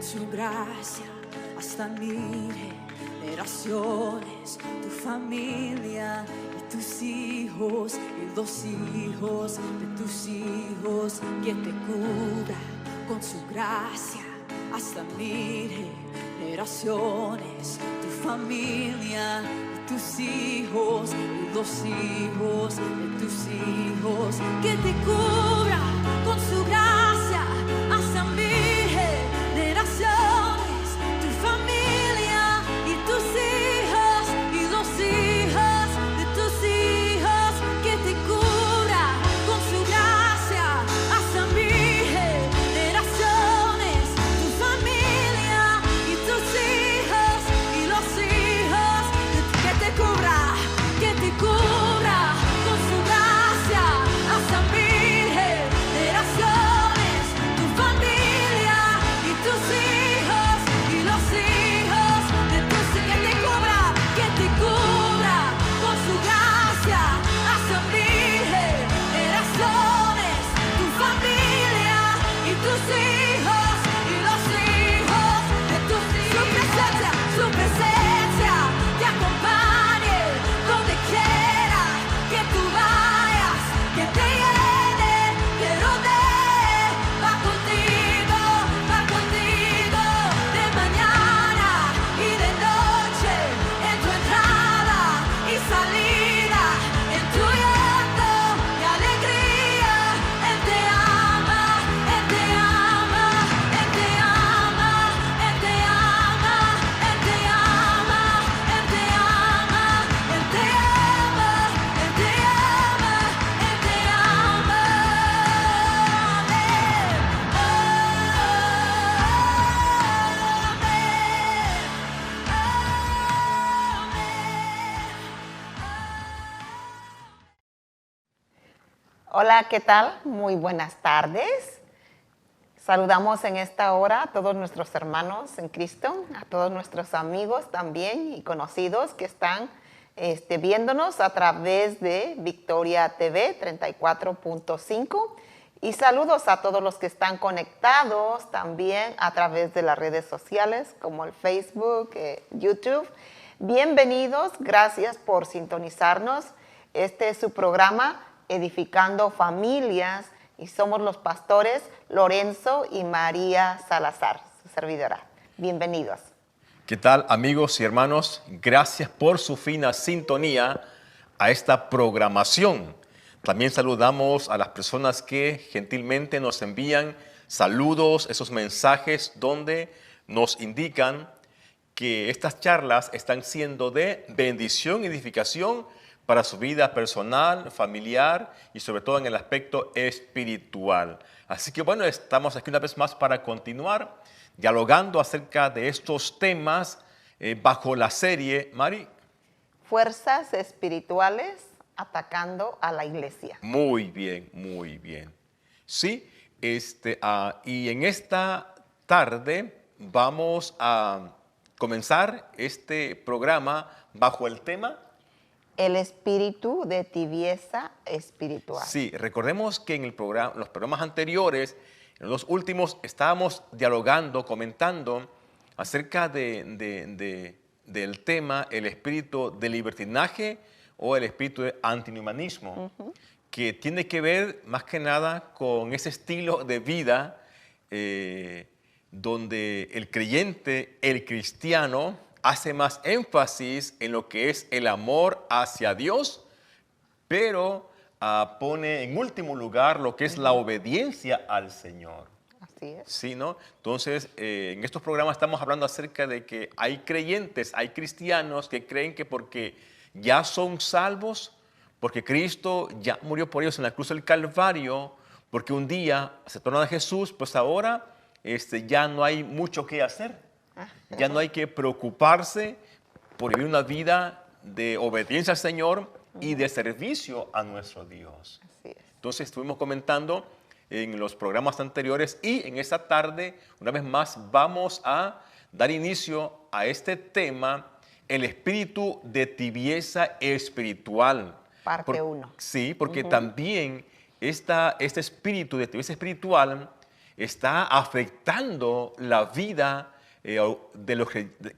su gracia hasta mil generaciones, tu familia y tus hijos y los hijos de tus hijos, que te cubra con su gracia hasta mil generaciones, tu familia y tus hijos y los hijos de tus hijos, que te cubra con su gracia hasta mil generaciones, tu familia y tus hijos y los hijos de tus hijos, que te cubra con su gracia hasta mil generaciones, tu familia y tus hijos y los hijos, que te cubra con su gracia hasta mil generaciones, tu familia y tus hijos y los hijos de tus hijos, que te cubra con su gracia hasta mil generaciones, tu familia y tus hijos y los hijos de tus hijos, su presencia te acompañe donde quiera que tú vayas, que te llene, te rodee, va contigo de mañana y de noche, en tu entrada y salida, en tu llanto y alegría. Él te ama, Él te ama, Él te ama, Él te ama, Él te ama, Él te ama, Él te ama, Él te ama, Él te ama. Hola, ¿qué tal? Muy buenas tardes. Saludamos en esta hora a todos nuestros hermanos en Cristo, a todos nuestros amigos también y conocidos que están viéndonos a través de Victoria TV 34.5. Y saludos a todos los que están conectados también a través de las redes sociales como el Facebook, YouTube. Bienvenidos, gracias por sintonizarnos. Este es su programa Edificando Familias y somos los pastores Lorenzo y María Salazar, su servidora. Bienvenidos. ¿Qué tal, amigos y hermanos? Gracias por su fina sintonía a esta programación. También saludamos a las personas que gentilmente nos envían saludos, esos mensajes donde nos indican que estas charlas están siendo de bendición y edificación para su vida personal, familiar y sobre todo en el aspecto espiritual. Así que bueno, estamos aquí una vez más para continuar dialogando acerca de estos temas bajo la serie, Mari. Fuerzas espirituales atacando a la iglesia. Muy bien, muy bien. Sí, y en esta tarde vamos a comenzar este programa bajo el tema el espíritu de tibieza espiritual. Sí, recordemos que en los programas anteriores, en los últimos, estábamos dialogando, comentando acerca del tema el espíritu de libertinaje o el espíritu de antihumanismo, que tiene que ver más que nada con ese estilo de vida donde el creyente, el cristiano, hace más énfasis en lo que es el amor hacia Dios, pero pone en último lugar lo que es la obediencia al Señor. Así es. Sí, ¿no? Entonces, en estos programas estamos hablando acerca de que hay creyentes, hay cristianos que creen que porque ya son salvos, porque Cristo ya murió por ellos en la cruz del Calvario, porque un día se tornan a Jesús, pues ahora ya no hay mucho que hacer. Ya no hay que preocuparse por vivir una vida de obediencia al Señor y de servicio a nuestro Dios. Así es. Entonces estuvimos comentando en los programas anteriores y en esta tarde, una vez más, vamos a dar inicio a este tema, el espíritu de tibieza espiritual. Parte 1. Sí, porque también este espíritu de tibieza espiritual está afectando la vida de los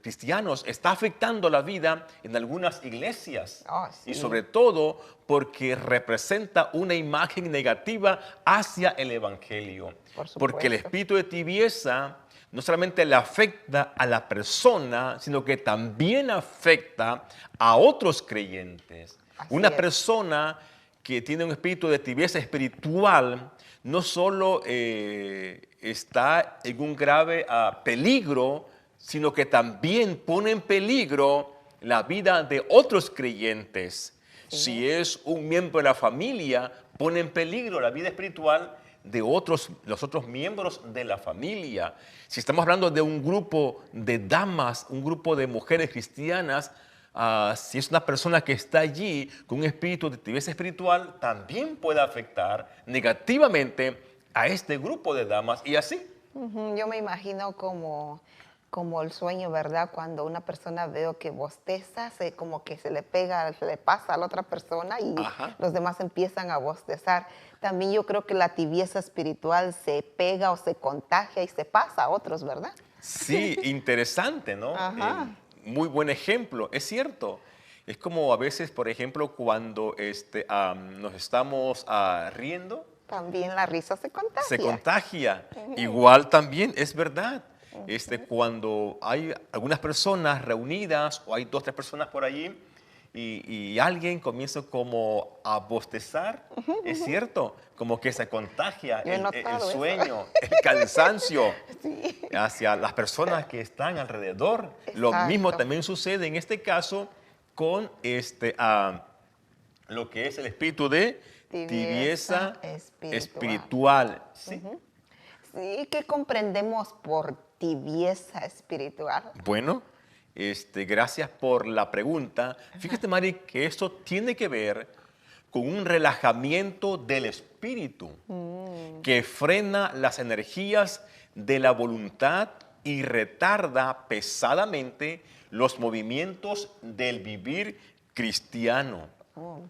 cristianos, está afectando la vida en algunas iglesias. Oh, sí. Y sobre todo porque representa una imagen negativa hacia el Evangelio. Por supuesto. Porque el espíritu de tibieza no solamente le afecta a la persona, sino que también afecta a otros creyentes. Así Una es. persona que tiene un espíritu de tibieza espiritual no solo está en un grave peligro, sino que también pone en peligro la vida de otros creyentes. Sí. Si es un miembro de la familia, pone en peligro la vida espiritual de los otros miembros de la familia. Si estamos hablando de un grupo de damas, un grupo de mujeres cristianas, si es una persona que está allí con un espíritu de tibieza espiritual, también puede afectar negativamente a este grupo de damas y así. Ujú, yo me imagino como el sueño, ¿verdad? Cuando una persona veo que bosteza, como que se le pega, se le pasa a la otra persona y Ajá. los demás empiezan a bostezar. También yo creo que la tibieza espiritual se pega o se contagia y se pasa a otros, ¿verdad? Sí, interesante, ¿no? Ajá. Muy buen ejemplo, es cierto. Es como a veces, por ejemplo, cuando nos estamos riendo, También la risa se contagia. se contagia. Igual también es verdad. Cuando hay algunas personas reunidas o hay 2 o 3 personas por allí y alguien comienza como a bostezar, es cierto, como que se contagia Yo he el notado eso. sueño, el cansancio Sí. hacia las personas que están alrededor. Lo Exacto. mismo también sucede en este caso con lo que es el espíritu de tibieza espiritual. ¿Sí? Sí, ¿qué comprendemos por tibieza espiritual? Bueno, gracias por la pregunta. Fíjate, Mari, que esto tiene que ver con un relajamiento del espíritu que frena las energías de la voluntad y retarda pesadamente los movimientos del vivir cristiano. Oh,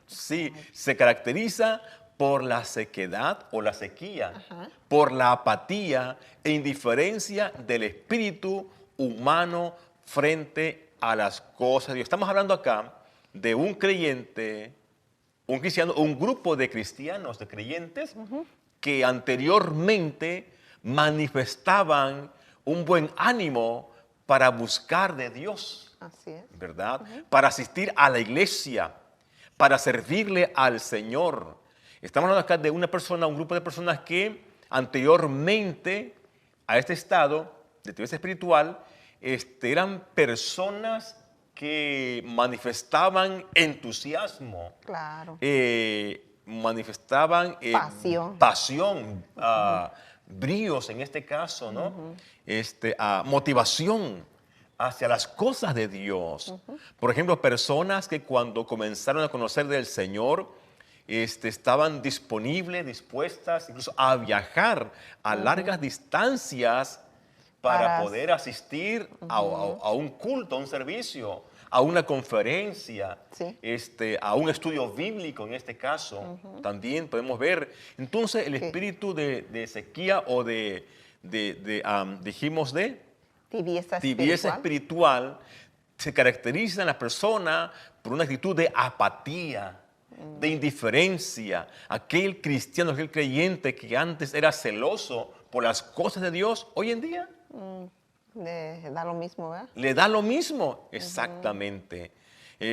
Sí, se caracteriza por la sequedad o la sequía, Ajá. por la apatía e indiferencia del espíritu humano frente a las cosas de Dios. Estamos hablando acá de un creyente, un cristiano, un grupo de cristianos, de creyentes, que anteriormente manifestaban un buen ánimo para buscar de Dios, así es. ¿verdad? Para asistir a la iglesia, para servirle al Señor. Estamos hablando acá de una persona, un grupo de personas que anteriormente a este estado de tibieza espiritual eran personas que manifestaban entusiasmo, Claro. manifestaban Pasión. bríos en este caso, ¿no? Motivación hacia las cosas de Dios. Por ejemplo, personas que cuando comenzaron a conocer del Señor, estaban disponibles, dispuestas incluso a viajar a largas distancias para poder asistir a un culto, a un servicio, a una conferencia, Sí. a un estudio bíblico en este caso. También podemos ver. Entonces, el espíritu de sequía o dijimos de tibieza espiritual se caracteriza en la persona por una actitud de apatía, de indiferencia. Aquel cristiano, aquel creyente que antes era celoso por las cosas de Dios, hoy en día Le da lo mismo, ¿verdad? le da lo mismo, exactamente.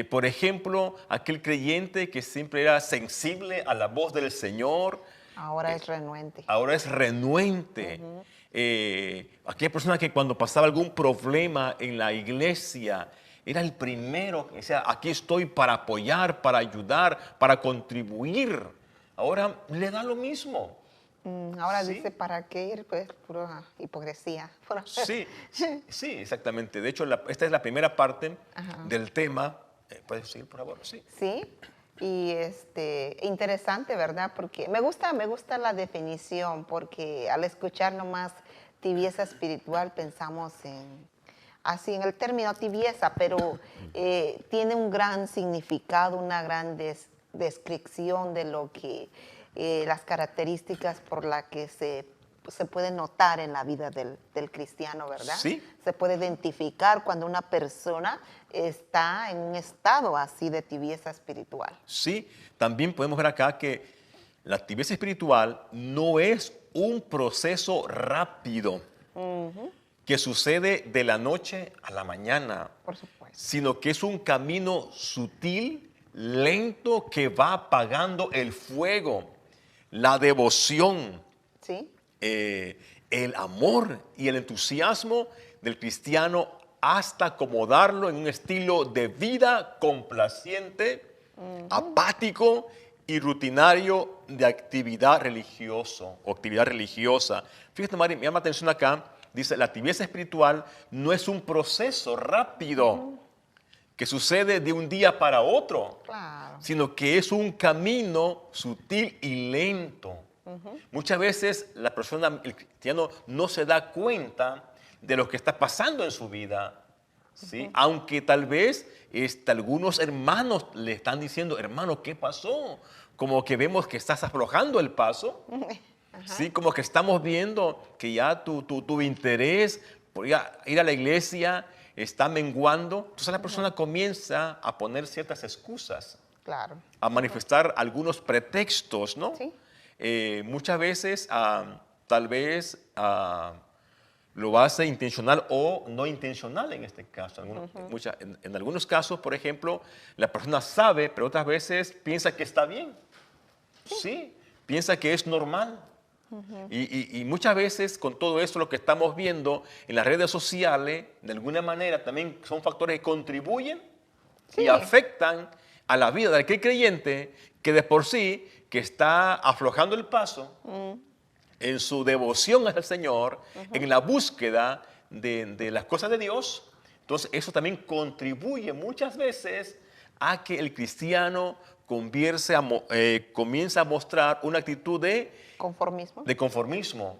Por ejemplo, aquel creyente que siempre era sensible a la voz del Señor, Ahora es renuente. ahora es renuente. Aquella persona que cuando pasaba algún problema en la iglesia, era el primero que decía, aquí estoy para apoyar, para ayudar, para contribuir. Ahora le da lo mismo. Ahora Sí. dice, ¿para qué ir? Pues pura hipocresía. Sí, sí, exactamente. De hecho, esta es la primera parte del tema. ¿Puedes seguir, por favor? Sí. Sí, y interesante, ¿verdad? Porque me gusta la definición, porque al escuchar nomás tibieza espiritual pensamos así en el término tibieza, pero tiene un gran significado, una gran descripción de lo que las características por las que se se puede notar en la vida del cristiano, ¿verdad? Sí. Se puede identificar cuando una persona está en un estado así de tibieza espiritual. Sí, también podemos ver acá que la tibieza espiritual no es un proceso rápido que sucede de la noche a la mañana, Por supuesto. sino que es un camino sutil, lento, que va apagando el fuego, la devoción, ¿Sí? el amor y el entusiasmo del cristiano hasta acomodarlo en un estilo de vida complaciente, apático y rutinario de actividad religiosa. Fíjate, Mari, me llama la atención acá, dice, la tibieza espiritual no es un proceso rápido que sucede de un día para otro, Claro. sino que es un camino sutil y lento. Muchas veces la persona, el cristiano, no se da cuenta de lo que está pasando en su vida, ¿sí? Aunque tal vez algunos hermanos le están diciendo, hermano, ¿qué pasó? Como que vemos que estás aflojando el paso, ¿sí? Como que estamos viendo que ya tu interés por ir a la iglesia está menguando. Entonces la persona comienza a poner ciertas excusas, Claro. a manifestar algunos pretextos, ¿no? Sí. Muchas veces, tal vez lo hace intencional o no intencional en este caso. En algunos casos, por ejemplo, la persona sabe, pero otras veces piensa que está bien. Sí, piensa que es normal. Y muchas veces con todo eso lo que estamos viendo en las redes sociales, de alguna manera también son factores que contribuyen y afectan a la vida de aquel creyente que de por sí que está aflojando el paso en su devoción al Señor, en la búsqueda de las cosas de Dios. Entonces eso también contribuye muchas veces a que el cristiano comienza a mostrar una actitud de Conformismo.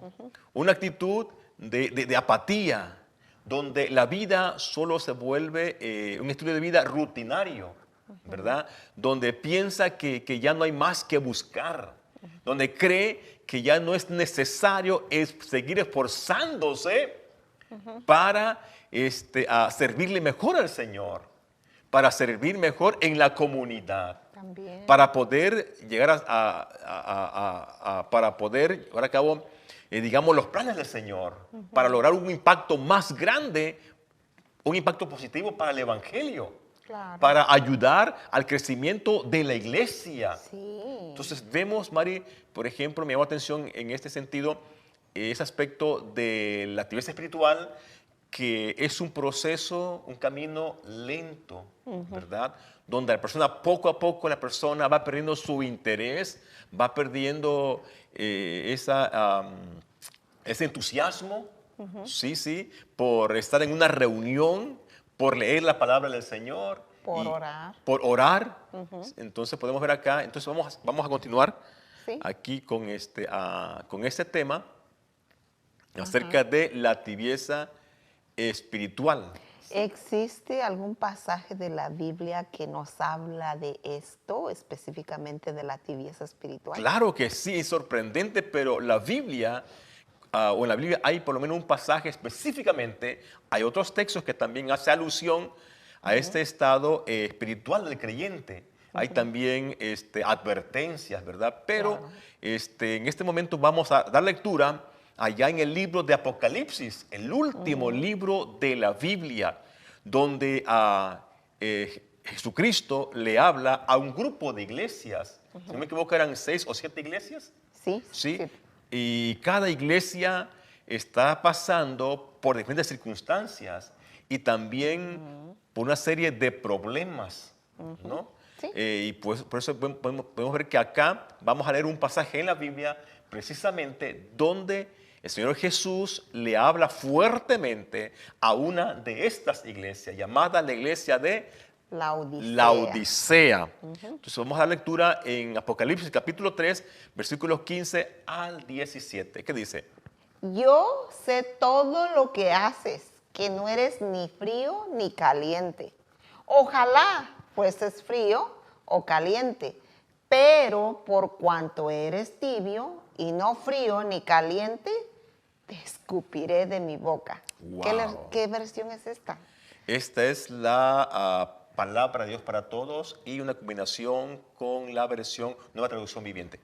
una actitud de apatía, donde la vida solo se vuelve un estilo de vida rutinario, ¿verdad? Donde piensa que ya no hay más que buscar, donde cree que ya no es necesario seguir esforzándose para servirle mejor al Señor, para servir mejor en la comunidad. También. Para poder llegar para poder llevar a cabo, digamos, los planes del Señor, para lograr un impacto más grande, un impacto positivo para el Evangelio, Claro. para ayudar al crecimiento de la iglesia. Sí. Entonces vemos, Mari, por ejemplo, me llamó la atención en este sentido, ese aspecto de la actividad espiritual, que es un proceso, un camino lento, ¿verdad? Donde la persona, poco a poco, la persona va perdiendo su interés, va perdiendo ese entusiasmo, sí, por estar en una reunión, por leer la palabra del Señor. Por orar. Por orar. Entonces podemos ver acá, entonces vamos a continuar Sí. aquí con este tema acerca de la tibieza espiritual. ¿Existe algún pasaje de la Biblia que nos habla de esto, específicamente de la tibieza espiritual? Claro que sí, es sorprendente, pero la Biblia, o en la Biblia hay por lo menos un pasaje específicamente, hay otros textos que también hace alusión a este estado espiritual del creyente. Hay también advertencias, ¿verdad? Pero Claro. en este momento vamos a dar lectura allá en el libro de Apocalipsis, el último libro de la Biblia, donde Jesucristo le habla a un grupo de iglesias. Si no me equivoco, eran 6 o 7 iglesias. Sí. ¿Sí? Sí. Y cada iglesia está pasando por diferentes circunstancias y también por una serie de problemas, ¿no? Sí. Y pues, por eso podemos ver que acá vamos a leer un pasaje en la Biblia precisamente donde el Señor Jesús le habla fuertemente a una de estas iglesias, llamada la iglesia de Laodicea. Entonces vamos a dar lectura en Apocalipsis capítulo 3, versículos 15 al 17. ¿Qué dice? Yo sé todo lo que haces, que no eres ni frío ni caliente. Ojalá fueses frío o caliente, pero por cuanto eres tibio y no frío ni caliente, te escupiré de mi boca. Wow. ¿Qué versión es esta? Esta es la palabra de Dios para todos y una combinación con la versión Nueva Traducción Viviente.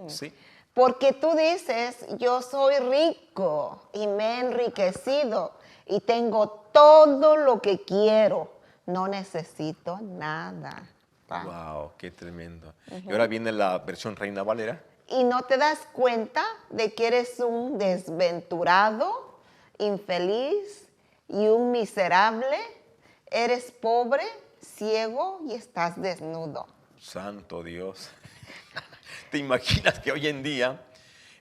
¿Sí? Porque tú dices, yo soy rico y me he enriquecido y tengo todo lo que quiero. No necesito nada. Wow, qué tremendo. Y ahora viene la versión Reina Valera. Y no te das cuenta de que eres un desventurado, infeliz y un miserable. Eres pobre, ciego y estás desnudo. Santo Dios. ¿Te imaginas que hoy en día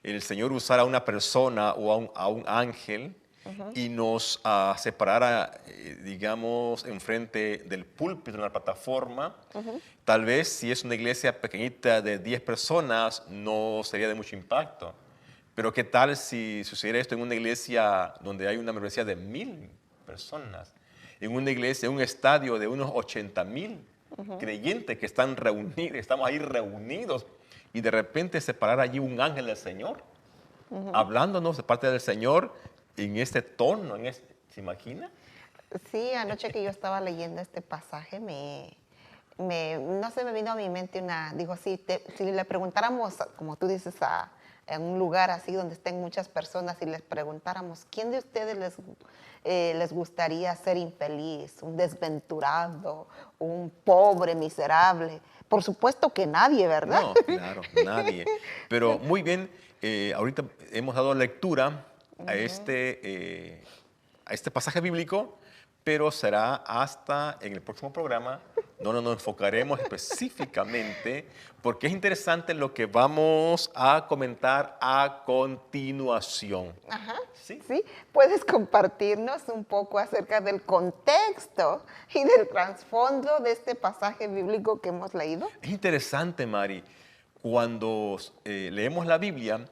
el Señor usara a una persona o a un ángel y nos separara, digamos, enfrente del púlpito, en la plataforma? Tal vez si es una iglesia pequeñita de 10 personas no sería de mucho impacto. Pero ¿qué tal si sucediera esto en una iglesia donde hay una membresía de 1000 personas? En una iglesia, en un estadio de unos 80,000 creyentes que están reunidos, estamos ahí reunidos, y de repente se parara allí un ángel del Señor, hablándonos de parte del Señor en este tono, ¿se imagina? Sí, anoche que yo estaba leyendo este pasaje, no se me vino a mi mente digo, si le preguntáramos, como tú dices, en un lugar así donde estén muchas personas y les preguntáramos, ¿quién de ustedes les gustaría ser infeliz, un desventurado, un pobre, miserable? Por supuesto que nadie, ¿verdad? No, claro, nadie. Pero muy bien, ahorita hemos dado lectura a este pasaje bíblico, pero será hasta en el próximo programa donde nos enfocaremos específicamente, porque es interesante lo que vamos a comentar a continuación. Ajá. ¿Sí? ¿Sí? ¿Puedes compartirnos un poco acerca del contexto y del trasfondo de este pasaje bíblico que hemos leído? Es interesante, Mari. Cuando leemos la Biblia,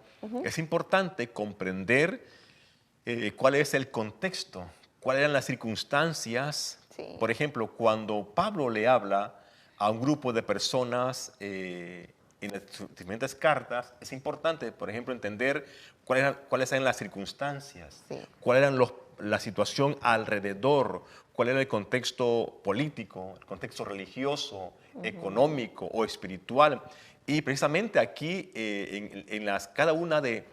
es importante comprender cuál es el contexto, cuáles eran las circunstancias. Sí. Por ejemplo, cuando Pablo le habla a un grupo de personas en las diferentes cartas, es importante, por ejemplo, entender cuáles eran las circunstancias, Sí. cuál era la situación alrededor, cuál era el contexto político, el contexto religioso, económico o espiritual. Y precisamente aquí, cada una de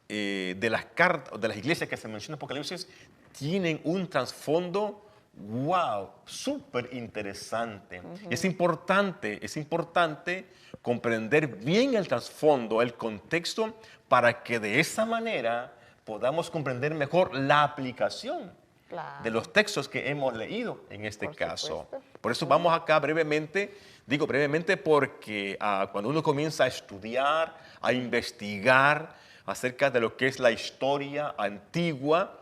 las cartas, de las iglesias que se mencionan en Apocalipsis, tienen un trasfondo, wow, súper interesante. Es importante comprender bien el trasfondo, el contexto, para que de esa manera podamos comprender mejor la aplicación de los textos que hemos leído en este caso. Supuesto. Por eso vamos acá brevemente, digo brevemente porque cuando uno comienza a estudiar, a investigar acerca de lo que es la historia antigua,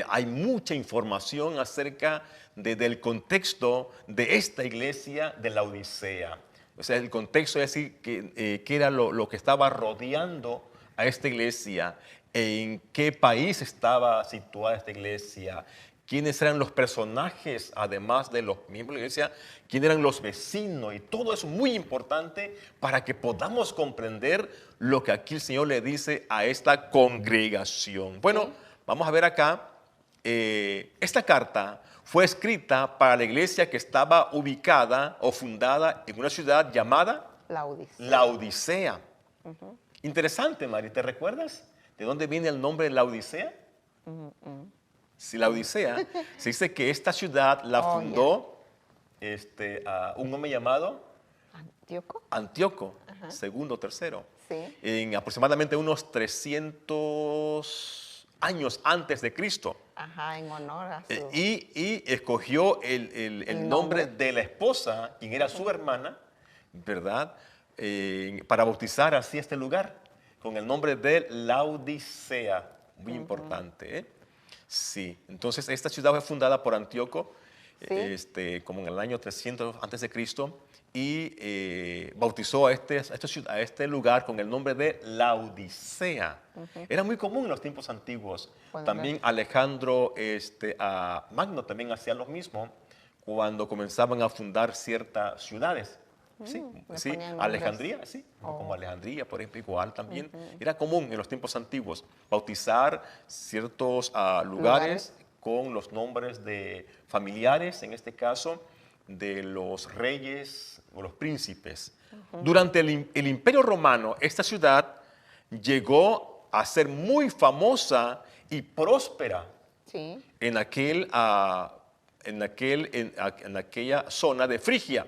hay mucha información acerca del contexto de esta iglesia de la Odisea. O sea, el contexto es decir, que era lo que estaba rodeando a esta iglesia, en qué país estaba situada esta iglesia, quiénes eran los personajes, además de los miembros de la iglesia, quiénes eran los vecinos, y todo eso es muy importante para que podamos comprender lo que aquí el Señor le dice a esta congregación. Bueno, vamos a ver acá, esta carta fue escrita para la iglesia que estaba ubicada o fundada en una ciudad llamada La Odisea. Interesante, Mari, ¿te recuerdas de dónde viene el nombre de La Odisea? Si La Odisea, se dice que esta ciudad la fundó un hombre llamado Antíoco, segundo o tercero, Sí. en aproximadamente unos 300 años antes de Cristo. Ajá, en honor a su... Y escogió el nombre de la esposa, quien era su hermana, ¿verdad? Para bautizar así este lugar, con el nombre de Laodicea. Muy importante, ¿eh? Sí, entonces esta ciudad fue fundada por Antíoco, Sí. como en el año 300 antes de Cristo, y bautizó a este lugar con el nombre de Laodicea. Era muy común en los tiempos antiguos. También Alejandro Magno también hacía lo mismo cuando comenzaban a fundar ciertas ciudades. Sí, le sí. ponían nombres. Alejandría, sí, como Alejandría, por ejemplo, igual también. Era común en los tiempos antiguos bautizar ciertos lugares con los nombres de familiares, en este caso, de los reyes o los príncipes. Durante el Imperio Romano, esta ciudad llegó a ser muy famosa y próspera Sí. en aquella zona de Frigia.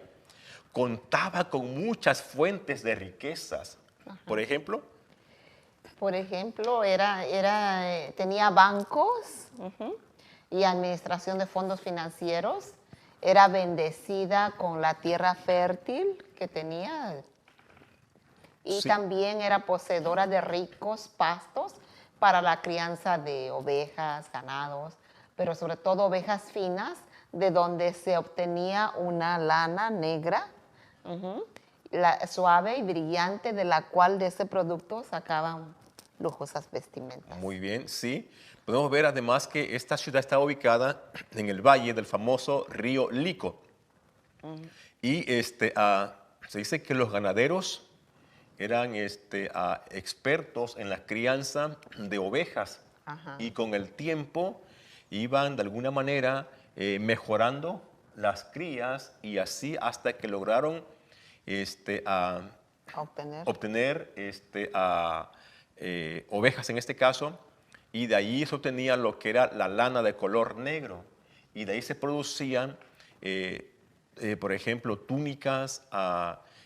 Contaba con muchas fuentes de riquezas. Por ejemplo, Por ejemplo, tenía bancos y administración de fondos financieros. Era bendecida con la tierra fértil que tenía. Y Sí. también era poseedora de ricos pastos para la crianza de ovejas, ganados, pero sobre todo ovejas finas, de donde se obtenía una lana negra, suave y brillante, de la cual de ese producto sacaban lujosas vestimentas. muy bien, sí. Podemos ver además que esta ciudad está ubicada en el valle del famoso río Lico. Y se dice que los ganaderos eran expertos en la crianza de ovejas. Ajá. Y con el tiempo iban de alguna manera mejorando las crías y así hasta que lograron obtener ovejas en este caso, y de ahí se obtenía lo que era la lana de color negro, y de ahí se producían, por ejemplo, túnicas,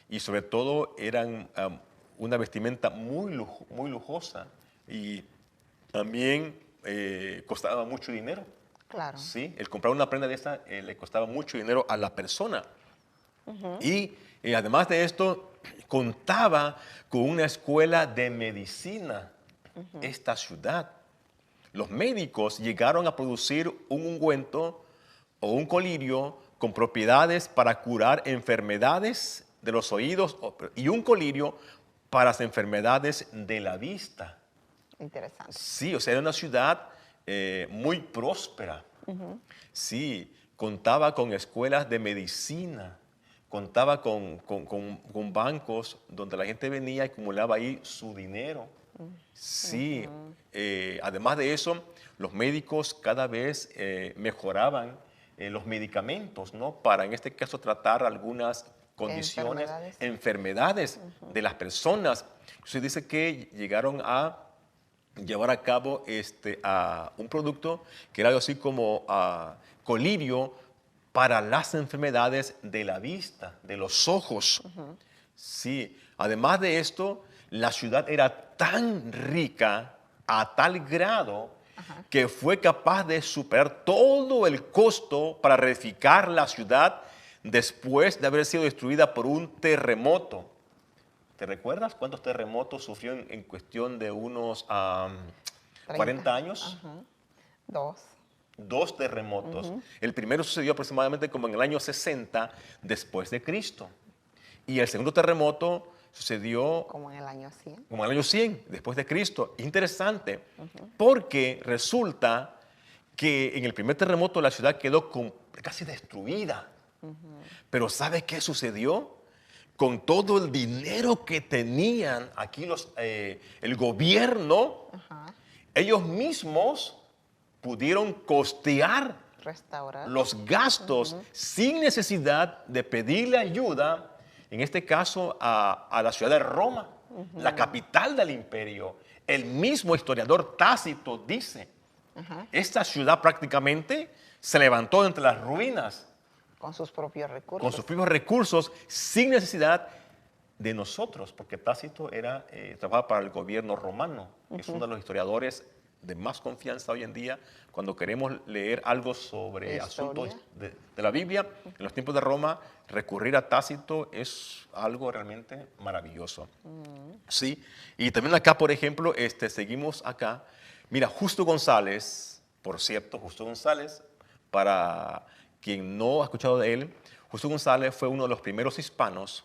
y sobre todo eran una vestimenta muy lujosa, y también costaba mucho dinero. Claro. Sí, el comprar una prenda de esta le costaba mucho dinero a la persona. Y además de esto, contaba con una escuela de medicina, esta ciudad. Los médicos llegaron a producir un ungüento o un colirio con propiedades para curar enfermedades de los oídos y un colirio para las enfermedades de la vista. Interesante. Sí, o sea, era una ciudad muy próspera. Sí, contaba con escuelas de medicina, contaba con bancos donde la gente venía y acumulaba ahí su dinero. Sí, además de eso, los médicos cada vez mejoraban los medicamentos, ¿no? Para, en este caso, tratar algunas condiciones, enfermedades de las personas. Se dice que llegaron a llevar a cabo un producto que era algo así como colirio para las enfermedades de la vista, de los ojos. Sí, además de esto, la ciudad era tan rica a tal grado que fue capaz de superar todo el costo para reedificar la ciudad después de haber sido destruida por un terremoto. ¿Te recuerdas cuántos terremotos sufrió en cuestión de unos 40 años? Dos terremotos. El primero sucedió aproximadamente como en el año 60 después de Cristo. Y el segundo terremoto sucedió como en el año 100. Como en el año 100 después de Cristo. Interesante, porque resulta que en el primer terremoto la ciudad quedó casi destruida. Pero ¿sabe qué sucedió? Con todo el dinero que tenían aquí el gobierno, ellos mismos pudieron costear Restaurar los gastos sin necesidad de pedirle ayuda, en este caso a la ciudad de Roma, la capital del imperio. El mismo historiador Tácito dice, esta ciudad prácticamente se levantó entre las ruinas. Con sus propios recursos. Con sus propios recursos, sin necesidad de nosotros, porque Tácito trabajaba para el gobierno romano. Es uno de los historiadores de más confianza hoy en día cuando queremos leer algo sobre asuntos de la Biblia. En los tiempos de Roma, recurrir a Tácito es algo realmente maravilloso. Sí, y también acá, por ejemplo, seguimos acá. Mira, Justo González, por cierto, Justo González, para quien no ha escuchado de él, Justo González fue uno de los primeros hispanos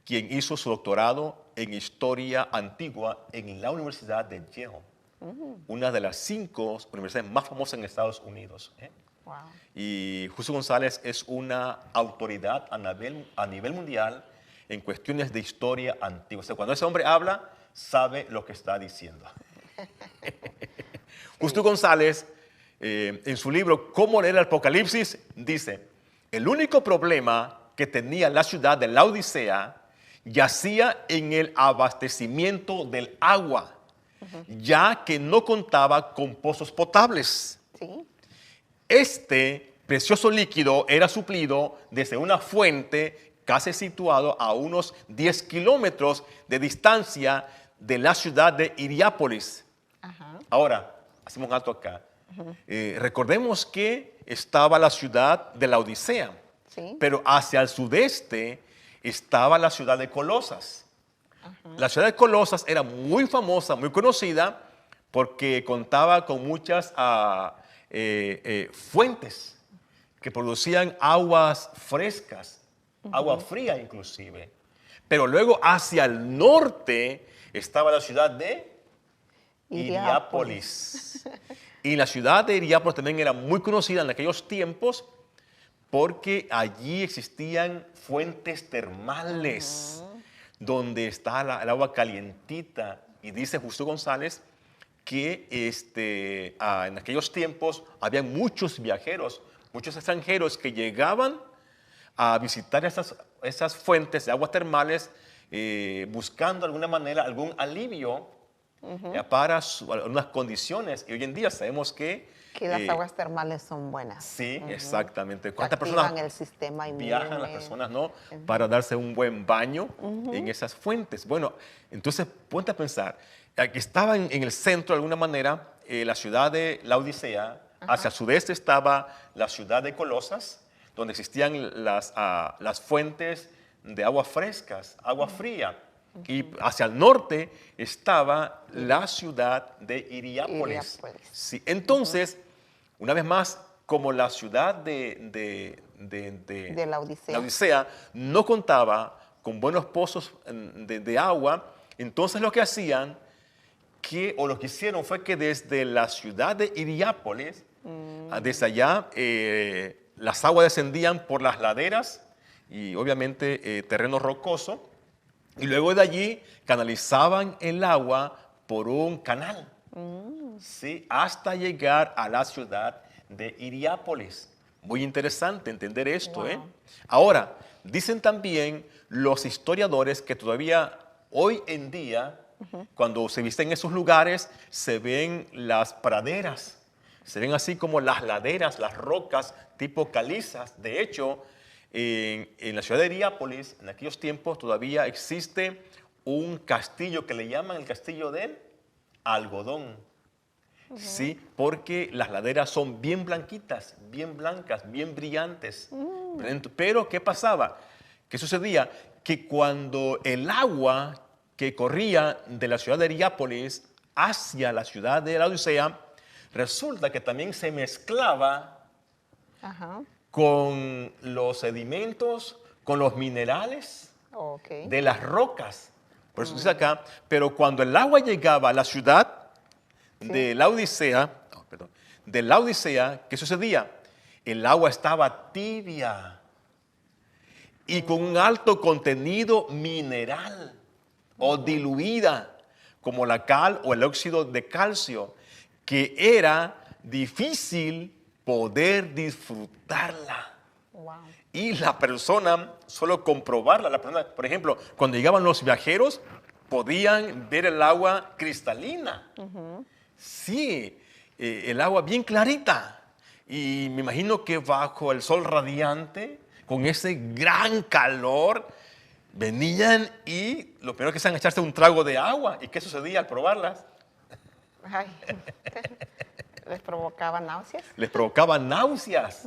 quien hizo su doctorado en historia antigua en la Universidad de Yale, una de las 5 universidades más famosas en Estados Unidos. Wow. Y Justo González es una autoridad a nivel mundial en cuestiones de historia antigua. O sea, cuando ese hombre habla, sabe lo que está diciendo. Justo González, en su libro Cómo leer el Apocalipsis, dice, el único problema que tenía la ciudad de Laodicea yacía en el abastecimiento del agua, ya que no contaba con pozos potables. Sí. Este precioso líquido era suplido desde una fuente casi situado a unos 10 kilómetros de distancia de la ciudad de Hiriápolis. Ajá. Ahora, hacemos un alto acá. Recordemos que estaba la ciudad de la Odisea, Sí. pero hacia el sudeste estaba la ciudad de Colosas. La ciudad de Colosas era muy famosa, muy conocida, porque contaba con muchas fuentes que producían aguas frescas, agua fría inclusive. Pero luego hacia el norte estaba la ciudad de Hiriápolis. Y la ciudad de Hiriápolis también era muy conocida en aquellos tiempos porque allí existían fuentes termales donde está el agua calientita. Y dice Justo González que en aquellos tiempos había muchos viajeros, muchos extranjeros que llegaban a visitar esas fuentes de aguas termales buscando de alguna manera algún alivio para algunas condiciones. Y hoy en día sabemos que las aguas termales son buenas. Sí, exactamente. ¿Cuántas Activan personas el sistema inmune. viajan las personas, no, para darse un buen baño en esas fuentes? Bueno, entonces ponte a pensar, que estaba en el centro de alguna manera la ciudad de Laodicea, hacia el sudeste estaba la ciudad de Colosas, donde existían las fuentes de aguas frescas, agua fría. Y hacia el norte estaba la ciudad de Hiriápolis. Sí, entonces, una vez más, como la ciudad de Laodicea no contaba con buenos pozos de agua, entonces lo que hacían, lo que hicieron fue que desde la ciudad de Hiriápolis, desde allá, las aguas descendían por las laderas y obviamente terreno rocoso, y luego de allí canalizaban el agua por un canal, ¿sí? Hasta llegar a la ciudad de Hiriápolis. Muy interesante entender esto. Wow. Ahora, dicen también los historiadores que todavía hoy en día, cuando se visiten esos lugares, se ven las praderas, se ven así como las laderas, las rocas tipo calizas. De hecho, en la ciudad de Hiriápolis, en aquellos tiempos, todavía existe un castillo que le llaman el castillo del algodón. Sí, porque las laderas son bien blanquitas, bien blancas, bien brillantes. Pero, ¿qué pasaba? ¿Qué sucedía? Que cuando el agua que corría de la ciudad de Hiriápolis hacia la ciudad de Laodicea, resulta que también se mezclaba con los sedimentos, con los minerales de las rocas. Por eso dice acá, pero cuando el agua llegaba a la ciudad de Laodicea, ¿qué sucedía? El agua estaba tibia y con un alto contenido mineral o diluida, como la cal o el óxido de calcio, que era difícil poder disfrutarla. Wow. Y la persona, solo comprobarla, por ejemplo, cuando llegaban los viajeros, podían ver el agua cristalina. Sí, el agua bien clarita. Y me imagino que bajo el sol radiante, con ese gran calor, venían y lo primero que hacían era echarse un trago de agua. ¿Y qué sucedía al probarlas? Ay. ¿Les provocaba náuseas? Les provocaba náuseas.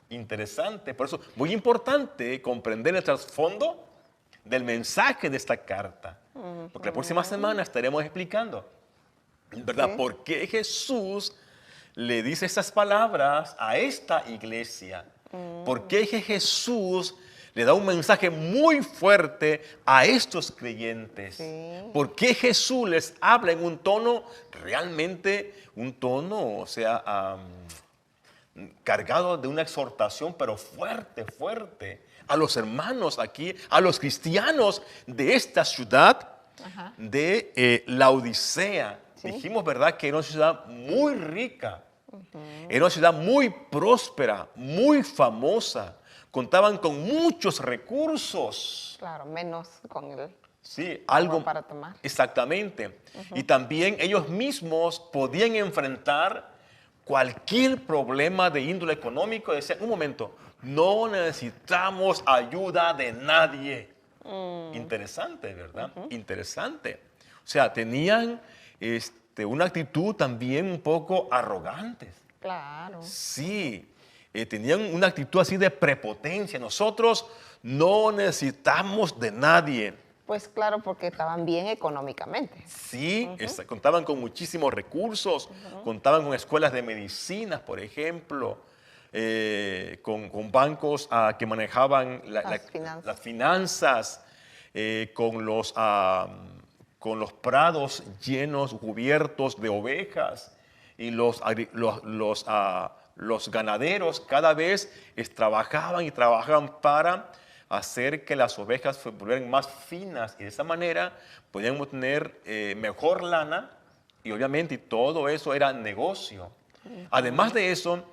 Interesante. Por eso, muy importante comprender el trasfondo del mensaje de esta carta. Porque la próxima semana estaremos explicando, ¿verdad? Sí. ¿Por qué Jesús le dice estas palabras a esta iglesia? ¿Por qué Jesús le da un mensaje muy fuerte a estos creyentes? Sí. ¿Por qué Jesús les habla en un tono realmente, o sea, cargado de una exhortación, pero fuerte, fuerte, a los hermanos aquí, a los cristianos de esta ciudad de Laodicea. Sí. Dijimos, ¿verdad?, que era una ciudad muy rica, era una ciudad muy próspera, muy famosa, contaban con muchos recursos. Claro, menos con el Sí, agua algo para tomar. exactamente. Y también ellos mismos podían enfrentar cualquier problema de índole económico. Decían, un momento, no necesitamos ayuda de nadie. Interesante, ¿verdad? Interesante. O sea, tenían una actitud también un poco arrogante. Claro. Sí, tenían una actitud así de prepotencia. Nosotros no necesitamos de nadie. Pues claro, porque estaban bien económicamente. Sí, contaban con muchísimos recursos, contaban con escuelas de medicinas, por ejemplo, con bancos que manejaban las finanzas, con los prados llenos, cubiertos de ovejas, y los ganaderos cada vez trabajaban y trabajaban para hacer que las ovejas se volvieran más finas, y de esa manera podían obtener mejor lana, y obviamente todo eso era negocio. Además de eso,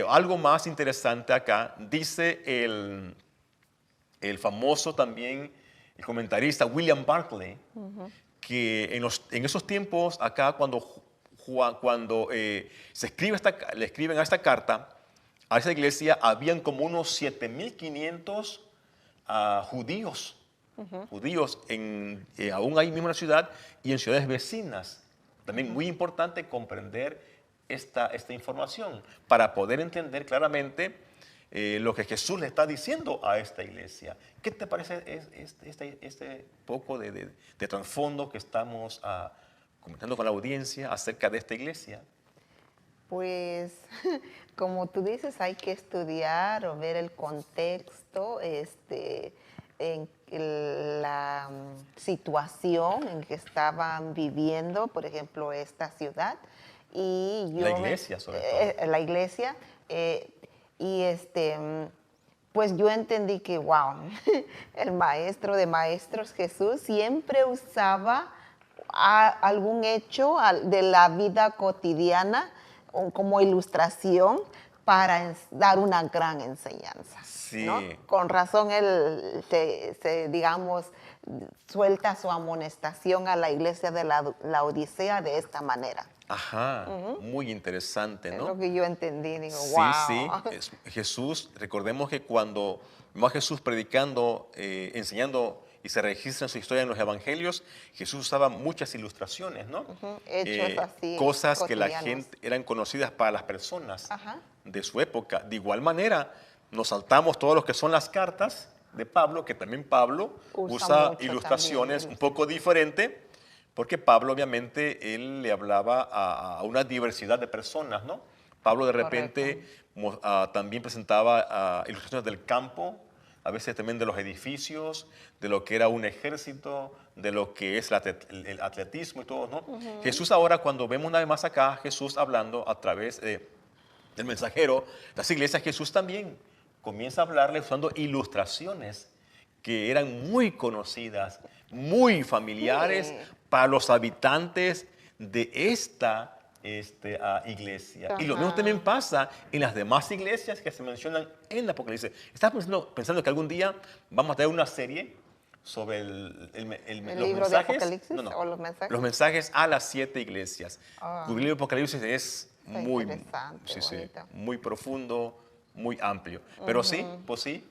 algo más interesante acá, dice el famoso también el comentarista William Barclay, que en esos tiempos acá, cuando le escriben a esta carta, a esa iglesia, habían como unos 7,500 judíos aún ahí mismo en la ciudad y en ciudades vecinas. También muy importante comprender esta información para poder entender claramente lo que Jesús le está diciendo a esta iglesia. ¿Qué te parece este poco de trasfondo que estamos comentando con la audiencia acerca de esta iglesia? Pues, como tú dices, hay que estudiar o ver el contexto, en la situación en que estaban viviendo, por ejemplo, esta ciudad. Y yo La iglesia, sobre todo. La iglesia. Pues yo entendí que, wow, el maestro de maestros, Jesús, siempre usaba algún hecho de la vida cotidiana como ilustración para dar una gran enseñanza. Sí. ¿No? Con razón él digamos, suelta su amonestación a la iglesia de la Odisea de esta manera. Ajá, muy interesante, ¿no? Es lo que yo entendí, digo, Sí, wow. sí. Jesús, recordemos que cuando vemos a Jesús predicando, enseñando, y se registra en su historia en los evangelios, Jesús usaba muchas ilustraciones, ¿no? Hechos así, cosas que la cotidianos. gente eran conocidas para las personas Ajá. de su época. De igual manera, nos saltamos todos los que son las cartas de Pablo, que también Pablo usa mucho ilustraciones también. un poco diferentes, porque Pablo obviamente él le hablaba a una diversidad de personas, ¿no? Pablo de repente también presentaba ilustraciones del campo, a veces también de los edificios, de lo que era un ejército, de lo que es el atletismo y todo, ¿no? Jesús ahora, cuando vemos una vez más acá, Jesús hablando a través del mensajero, las iglesias, Jesús también comienza a hablarle usando ilustraciones que eran muy conocidas, muy familiares para los habitantes de esta iglesia. Y lo mismo también pasa en las demás iglesias que se mencionan en el Apocalipsis. ¿Estás pensando que algún día vamos a tener una serie sobre los libro mensajes? de Apocalipsis No, no. o los mensajes? Los mensajes a las 7 iglesias. El libro de Apocalipsis es Está muy, interesante, bonito. muy profundo, muy amplio. Pero sí, pues sí,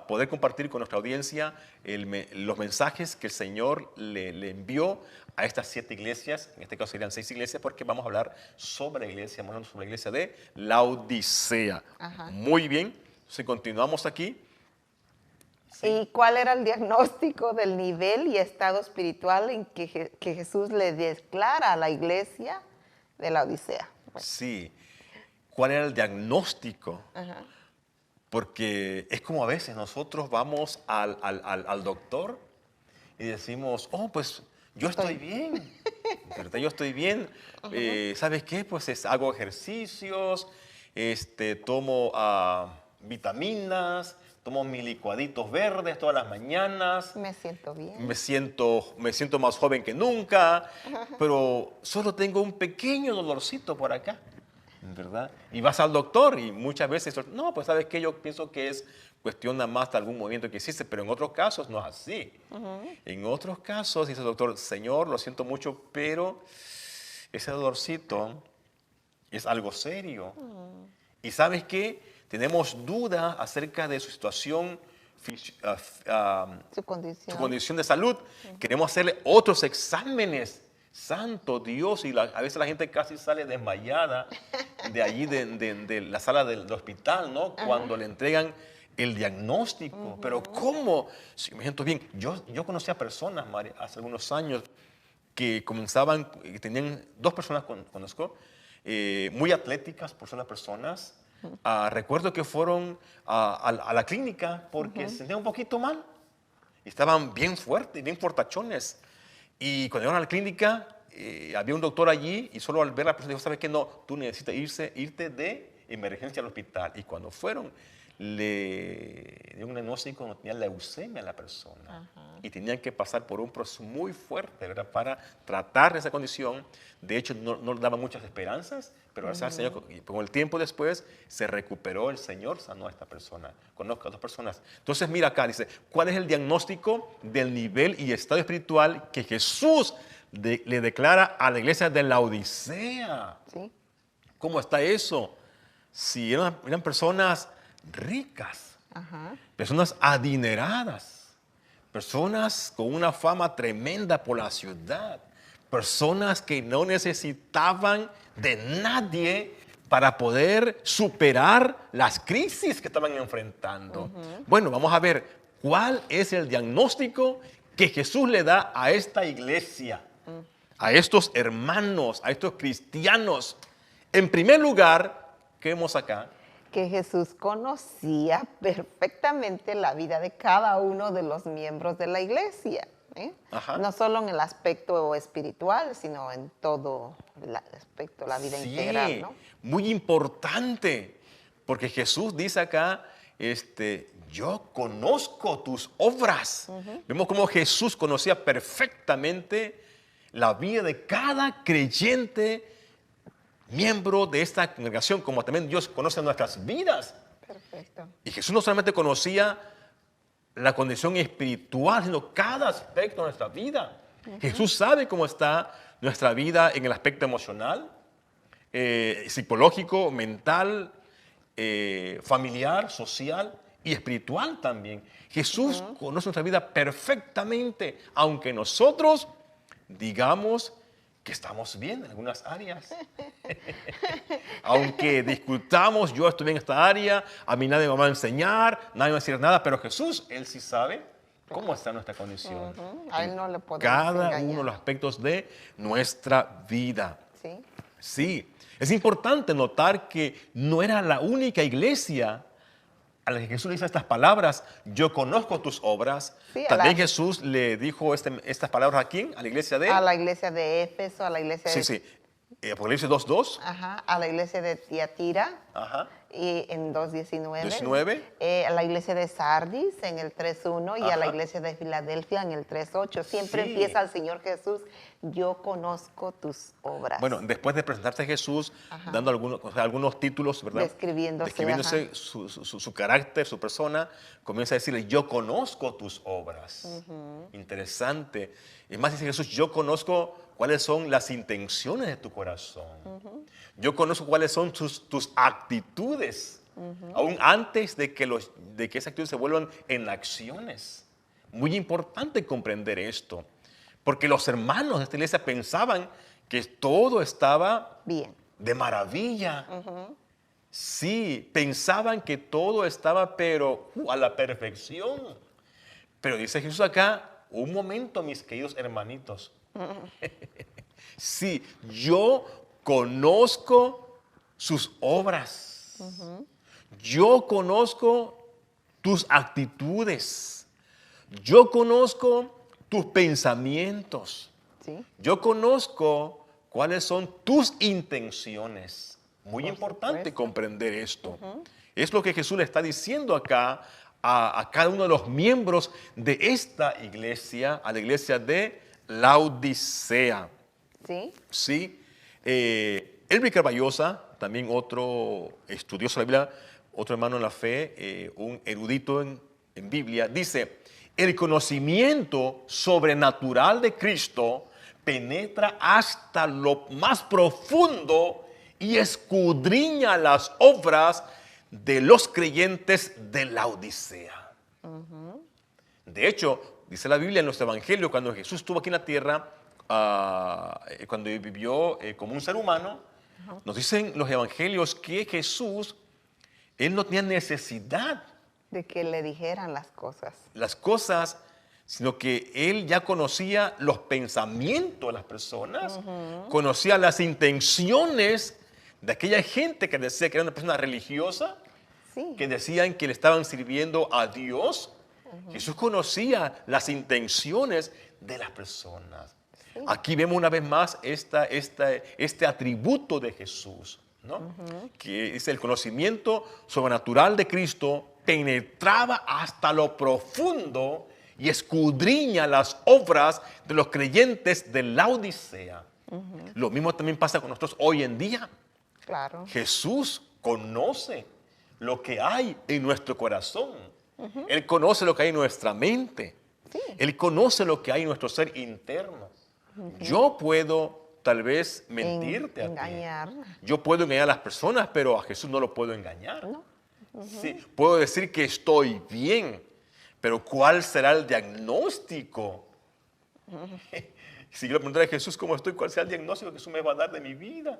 poder compartir con nuestra audiencia los mensajes que el Señor le envió a estas 7 iglesias. En este caso serían 6 iglesias, porque vamos a hablar sobre la iglesia, vamos a hablar sobre la iglesia de Laodicea. Ajá. Muy bien, si continuamos aquí. Sí. ¿Y cuál era el diagnóstico del nivel y estado espiritual en que Jesús le declara a la iglesia de la Odisea? Sí, ¿cuál era el diagnóstico? Ajá. Porque es como a veces nosotros vamos al doctor y decimos, oh, pues yo estoy bien, ¿verdad? Yo estoy bien. ¿Sabes qué? Pues hago ejercicios, tomo vitaminas, tomo mis licuaditos verdes todas las mañanas. Me siento bien. Me siento más joven que nunca, pero solo tengo un pequeño dolorcito por acá, ¿verdad? Y vas al doctor y muchas veces, no, pues ¿sabes qué? Yo pienso que es cuestión nada más de algún movimiento que hiciste, pero en otros casos no es así. En otros casos dice el doctor, Señor, lo siento mucho, pero ese dolorcito es algo serio. ¿Y sabes qué? Tenemos dudas acerca de su situación, su condición de salud. Queremos hacerle otros exámenes. Santo Dios, y a veces la gente casi sale desmayada de allí, de la sala del hospital, ¿no? Cuando le entregan el diagnóstico. Pero ¿cómo? Si me siento bien. Yo conocí a personas, María, hace algunos años que comenzaban, que tenían 2 personas, conozco, muy atléticas por ser las personas. Recuerdo que fueron a la clínica porque se sentían un poquito mal. Y estaban bien fuertes, bien fortachones. Y cuando llegaron a la clínica, había un doctor allí y solo al ver a la persona dijo, ¿sabes qué? No, tú necesitas irte de emergencia al hospital. Y cuando fueron, le dio un diagnóstico, no tenía leucemia a la persona. Y tenían que pasar por un proceso muy fuerte, ¿verdad? Para tratar esa condición. De hecho, no le daban muchas esperanzas, pero gracias al Señor, con el tiempo después, se recuperó el Señor, sanó a esta persona. Conozco a 2 personas. Entonces, mira acá, dice, ¿cuál es el diagnóstico del nivel y estado espiritual que Jesús le declara a la iglesia de la Odisea? Sí. ¿Cómo está eso? Si eran personas ricas, personas adineradas, personas con una fama tremenda por la ciudad, personas que no necesitaban de nadie para poder superar las crisis que estaban enfrentando. Bueno, vamos a ver cuál es el diagnóstico que Jesús le da a esta iglesia, a estos hermanos, a estos cristianos. En primer lugar, ¿qué vemos acá? Que Jesús conocía perfectamente la vida de cada uno de los miembros de la iglesia. No solo en el aspecto espiritual, sino en todo el aspecto, la vida integral, ¿no? Muy importante, porque Jesús dice acá, yo conozco tus obras. Vemos cómo Jesús conocía perfectamente la vida de cada creyente miembro de esta congregación, como también Dios conoce nuestras vidas. Perfecto. Y Jesús no solamente conocía la condición espiritual, sino cada aspecto de nuestra vida. Jesús sabe cómo está nuestra vida en el aspecto emocional, psicológico, mental, familiar, social y espiritual también. Jesús conoce nuestra vida perfectamente, aunque nosotros digamos que estamos bien en algunas áreas. Aunque discutamos, yo estoy en esta área, a mí nadie me va a enseñar, nadie me va a decir nada, pero Jesús, Él sí sabe cómo está nuestra condición. A Él no le podemos cada engañar. uno de los aspectos de nuestra vida. Sí. Sí, es importante notar que no era la única iglesia a la que Jesús le dice estas palabras, yo conozco tus obras. Sí, también Jesús le dijo estas palabras a ¿quién? A la iglesia de... A la iglesia de Éfeso, a la iglesia de... Sí. Apocalipsis 2.2. A la iglesia de Tiatira. Y en 2.19. A la iglesia de Sardis en el 3.1 y a la iglesia de Filadelfia en el 3.8. Siempre empieza el Señor Jesús, yo conozco tus obras. Bueno, después de presentarse a Jesús, dando algunos títulos, ¿verdad? Describiéndose su carácter, su persona, comienza a decirle, yo conozco tus obras. Interesante. Es más, dice Jesús, yo conozco cuáles son las intenciones de tu corazón. Yo conozco cuáles son tus actitudes, aún antes de que esas actitudes se vuelvan en acciones. Muy importante comprender esto, porque los hermanos de esta iglesia pensaban que todo estaba bien, de maravilla. Sí, pensaban que todo estaba, pero a la perfección. Pero dice Jesús acá, un momento, mis queridos hermanitos. Sí, yo conozco sus obras. Yo conozco tus actitudes. Yo conozco tus pensamientos. ¿Sí? Yo conozco cuáles son tus intenciones. Muy Por importante supuesto. comprender esto. Es lo que Jesús le está diciendo acá a cada uno de los miembros de esta iglesia, a la iglesia de Laodicea. ¿Sí? Sí. Elvi Carballosa, también otro estudioso de la Biblia, otro hermano en la fe, un erudito en Biblia, dice: el conocimiento sobrenatural de Cristo penetra hasta lo más profundo y escudriña las obras de los creyentes de Laodicea. De hecho, dice la Biblia en nuestro Evangelio, cuando Jesús estuvo aquí en la tierra, cuando vivió como un ser humano, nos dicen los Evangelios que Jesús, Él no tenía necesidad De que le dijeran las cosas. sino que Él ya conocía los pensamientos de las personas, conocía las intenciones de aquella gente que decía que era una persona religiosa, Sí. que decían que le estaban sirviendo a Dios. Jesús conocía las intenciones de las personas. Sí. Aquí vemos una vez más este atributo de Jesús, ¿no? Que es el conocimiento sobrenatural de Cristo, penetraba hasta lo profundo y escudriña las obras de los creyentes de Laodicea. Lo mismo también pasa con nosotros hoy en día. Claro. Jesús conoce lo que hay en nuestro corazón. Él conoce lo que hay en nuestra mente. Sí. Él conoce lo que hay en nuestro ser interno. Yo puedo tal vez mentirte a ti. Engañar. Yo puedo engañar a las personas, pero a Jesús no lo puedo engañar. No. Sí, puedo decir que estoy bien, pero ¿cuál será el diagnóstico? Si yo le preguntara a Jesús cómo estoy, ¿cuál será el diagnóstico que Jesús me va a dar de mi vida?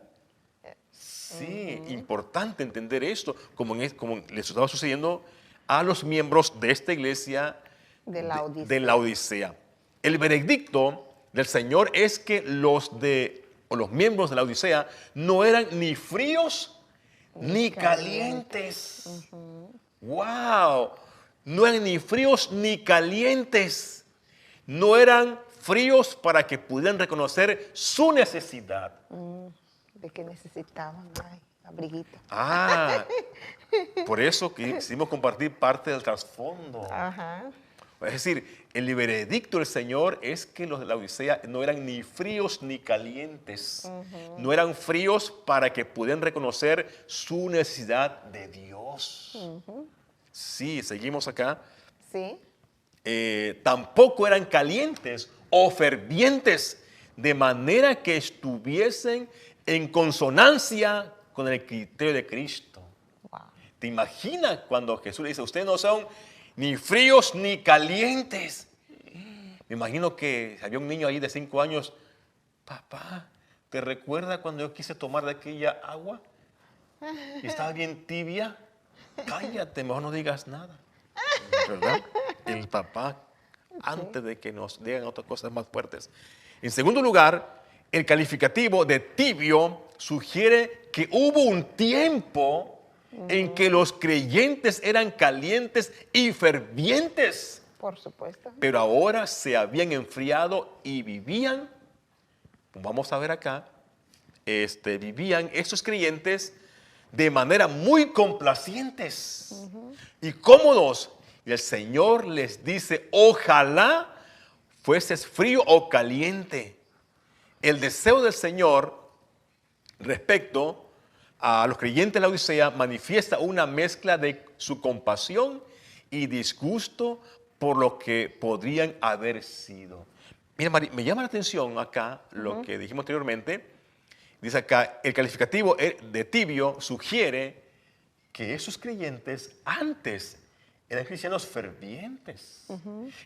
Sí, importante entender esto, como les estaba sucediendo a los miembros de esta iglesia De Laodicea. de Laodicea. El veredicto del Señor es que los miembros de Laodicea no eran ni fríos ni calientes. ¡Wow! No eran ni fríos ni calientes. No eran fríos para que pudieran reconocer su necesidad. De que necesitaban. Ay, abriguito. Por eso quisimos compartir parte del trasfondo. Ajá. Es decir, el veredicto del Señor es que los de la Odisea no eran ni fríos ni calientes. No eran fríos para que pudieran reconocer su necesidad de Dios. Sí, seguimos acá. Sí. Tampoco eran calientes o fervientes, de manera que estuviesen en consonancia con el criterio de Cristo. Wow. ¿Te imaginas cuando Jesús le dice, ustedes no son ni fríos ni calientes? Me imagino que había un niño ahí de 5 años. Papá, ¿te recuerda cuando yo quise tomar de aquella agua? Y estaba bien tibia. Cállate, mejor no digas nada. ¿Verdad? El papá, antes de que nos digan otras cosas más fuertes. En segundo lugar, el calificativo de tibio sugiere que hubo un tiempo en que los creyentes eran calientes y fervientes, Por supuesto. pero ahora se habían enfriado y vivían, vamos a ver acá, vivían estos creyentes de manera muy complacientes y cómodos. Y el Señor les dice, ojalá fueses frío o caliente. El deseo del Señor respecto a los creyentes de la Odisea manifiesta una mezcla de su compasión y disgusto por lo que podrían haber sido. Mira, Mari, me llama la atención acá lo que dijimos anteriormente. Dice acá, el calificativo de tibio sugiere que esos creyentes antes eran cristianos fervientes,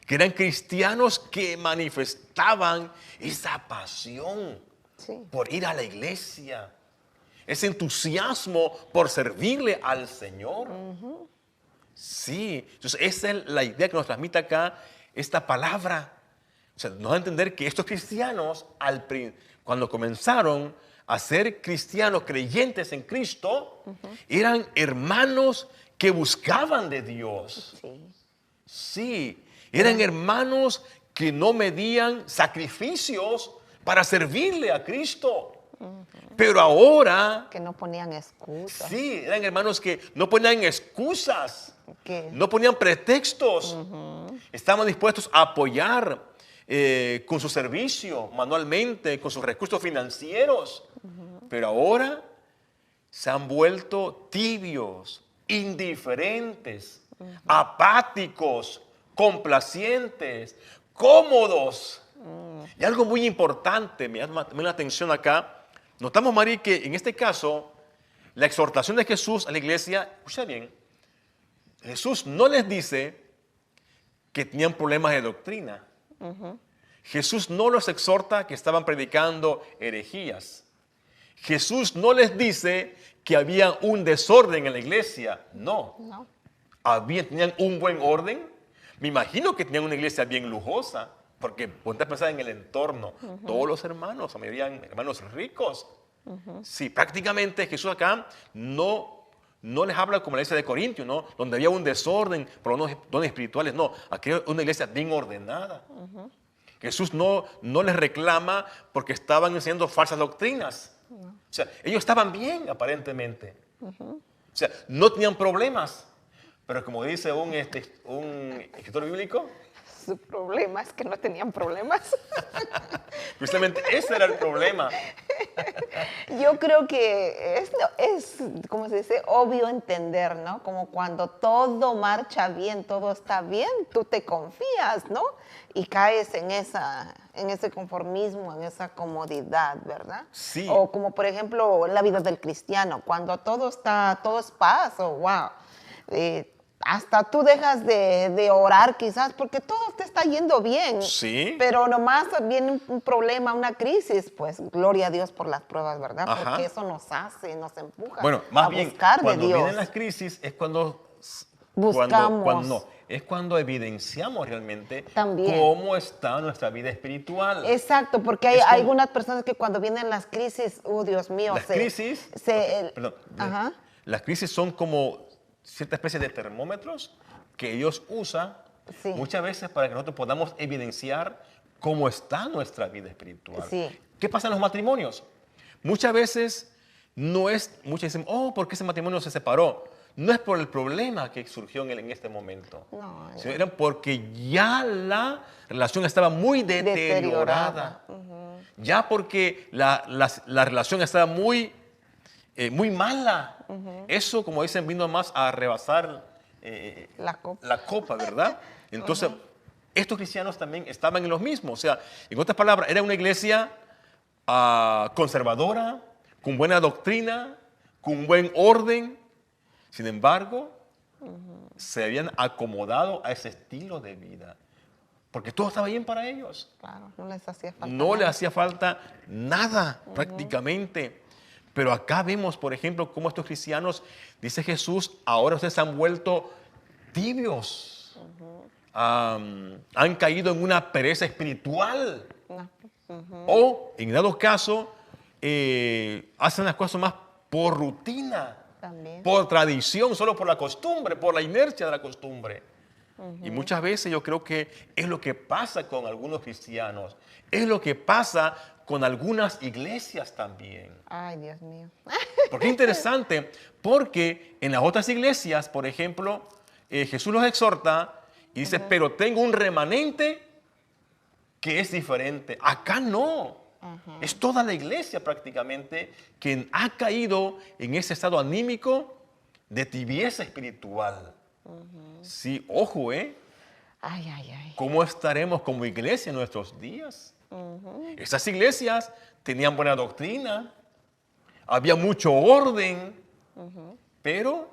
que eran cristianos que manifestaban esa pasión Sí. por ir a la iglesia, ese entusiasmo por servirle al Señor. Sí, entonces esa es la idea que nos transmite acá esta palabra. O sea, nos da a entender que estos cristianos, cuando comenzaron a ser cristianos creyentes en Cristo, eran hermanos que buscaban de Dios. Sí. Sí, eran hermanos que no medían sacrificios para servirle a Cristo. Pero ahora, Que no ponían excusas. sí, eran hermanos que no ponían excusas, Que, no ponían pretextos. Estaban dispuestos a apoyar con su servicio, manualmente, con sus recursos financieros. Pero ahora se han vuelto tibios, indiferentes, apáticos, complacientes, cómodos. Y algo muy importante, me llama la atención acá. Notamos, María, que en este caso, la exhortación de Jesús a la iglesia, escucha bien, Jesús no les dice que tenían problemas de doctrina. Jesús no los exhorta que estaban predicando herejías. Jesús no les dice que había un desorden en la iglesia. No. no. Tenían un buen orden. Me imagino que tenían una iglesia bien lujosa, porque ponte a pensar en el entorno. Todos los hermanos, la mayoría eran hermanos ricos. Sí, prácticamente Jesús acá no les habla como la iglesia de Corintios, ¿no? Donde había un desorden por los dones espirituales. No, aquí era una iglesia bien ordenada. Jesús no les reclama porque estaban enseñando falsas doctrinas. O sea, ellos estaban bien aparentemente. O sea, no tenían problemas. Pero como dice un escritor bíblico, Su problema es que no tenían problemas. precisamente ese era el problema. Yo creo que es, como se dice, obvio entender, ¿no? Como cuando todo marcha bien, todo está bien, tú te confías, ¿no? Y caes en ese conformismo, en esa comodidad, ¿verdad? Sí. O como, por ejemplo, la vida del cristiano, cuando todo es paz, o wow. Hasta tú dejas de orar quizás porque todo te está yendo bien. Sí. Pero nomás viene un problema, una crisis, pues gloria a Dios por las pruebas, ¿verdad? Ajá. Porque eso nos empuja Bueno, más a bien, buscar de cuando Dios. vienen las crisis es cuando Buscamos. es cuando evidenciamos realmente También. cómo está nuestra vida espiritual. Exacto, porque hay Es como- algunas personas que cuando vienen las crisis, Dios mío, Las crisis, perdón, ajá. las crisis son como cierta especie de termómetros que Dios usa Sí. muchas veces para que nosotros podamos evidenciar cómo está nuestra vida espiritual. Sí. ¿Qué pasa en los matrimonios? Muchas veces muchos dicen, ¿por qué ese matrimonio se separó? No es por el problema que surgió en este momento, No, sino era porque ya la relación estaba muy deteriorada. Ya porque la relación estaba muy mala. Eso, como dicen, vino más a rebasar La copa. ¿verdad? Entonces, estos cristianos también estaban en los mismos. O sea, en otras palabras, era una iglesia conservadora, con buena doctrina, con buen orden. Sin embargo, se habían acomodado a ese estilo de vida. Porque todo estaba bien para ellos. Claro, no les hacía falta No nada. le hacía falta nada prácticamente. Pero acá vemos, por ejemplo, cómo estos cristianos, dice Jesús, ahora ustedes se han vuelto tibios. Han caído en una pereza espiritual. No. O, en dado caso, hacen las cosas más por rutina, También. por tradición, solo por la costumbre, por la inercia de la costumbre. Y muchas veces yo creo que es lo que pasa con algunos cristianos, es lo que pasa con algunas iglesias también. Ay, Dios mío. Porque es interesante, porque en las otras iglesias, por ejemplo, Jesús los exhorta y dice, pero tengo un remanente que es diferente. Acá no. Es toda la iglesia prácticamente quien ha caído en ese estado anímico de tibieza espiritual. Sí, ojo, Ay, ay, ay. ¿cómo estaremos como iglesia en nuestros días? Esas iglesias tenían buena doctrina, había mucho orden, pero,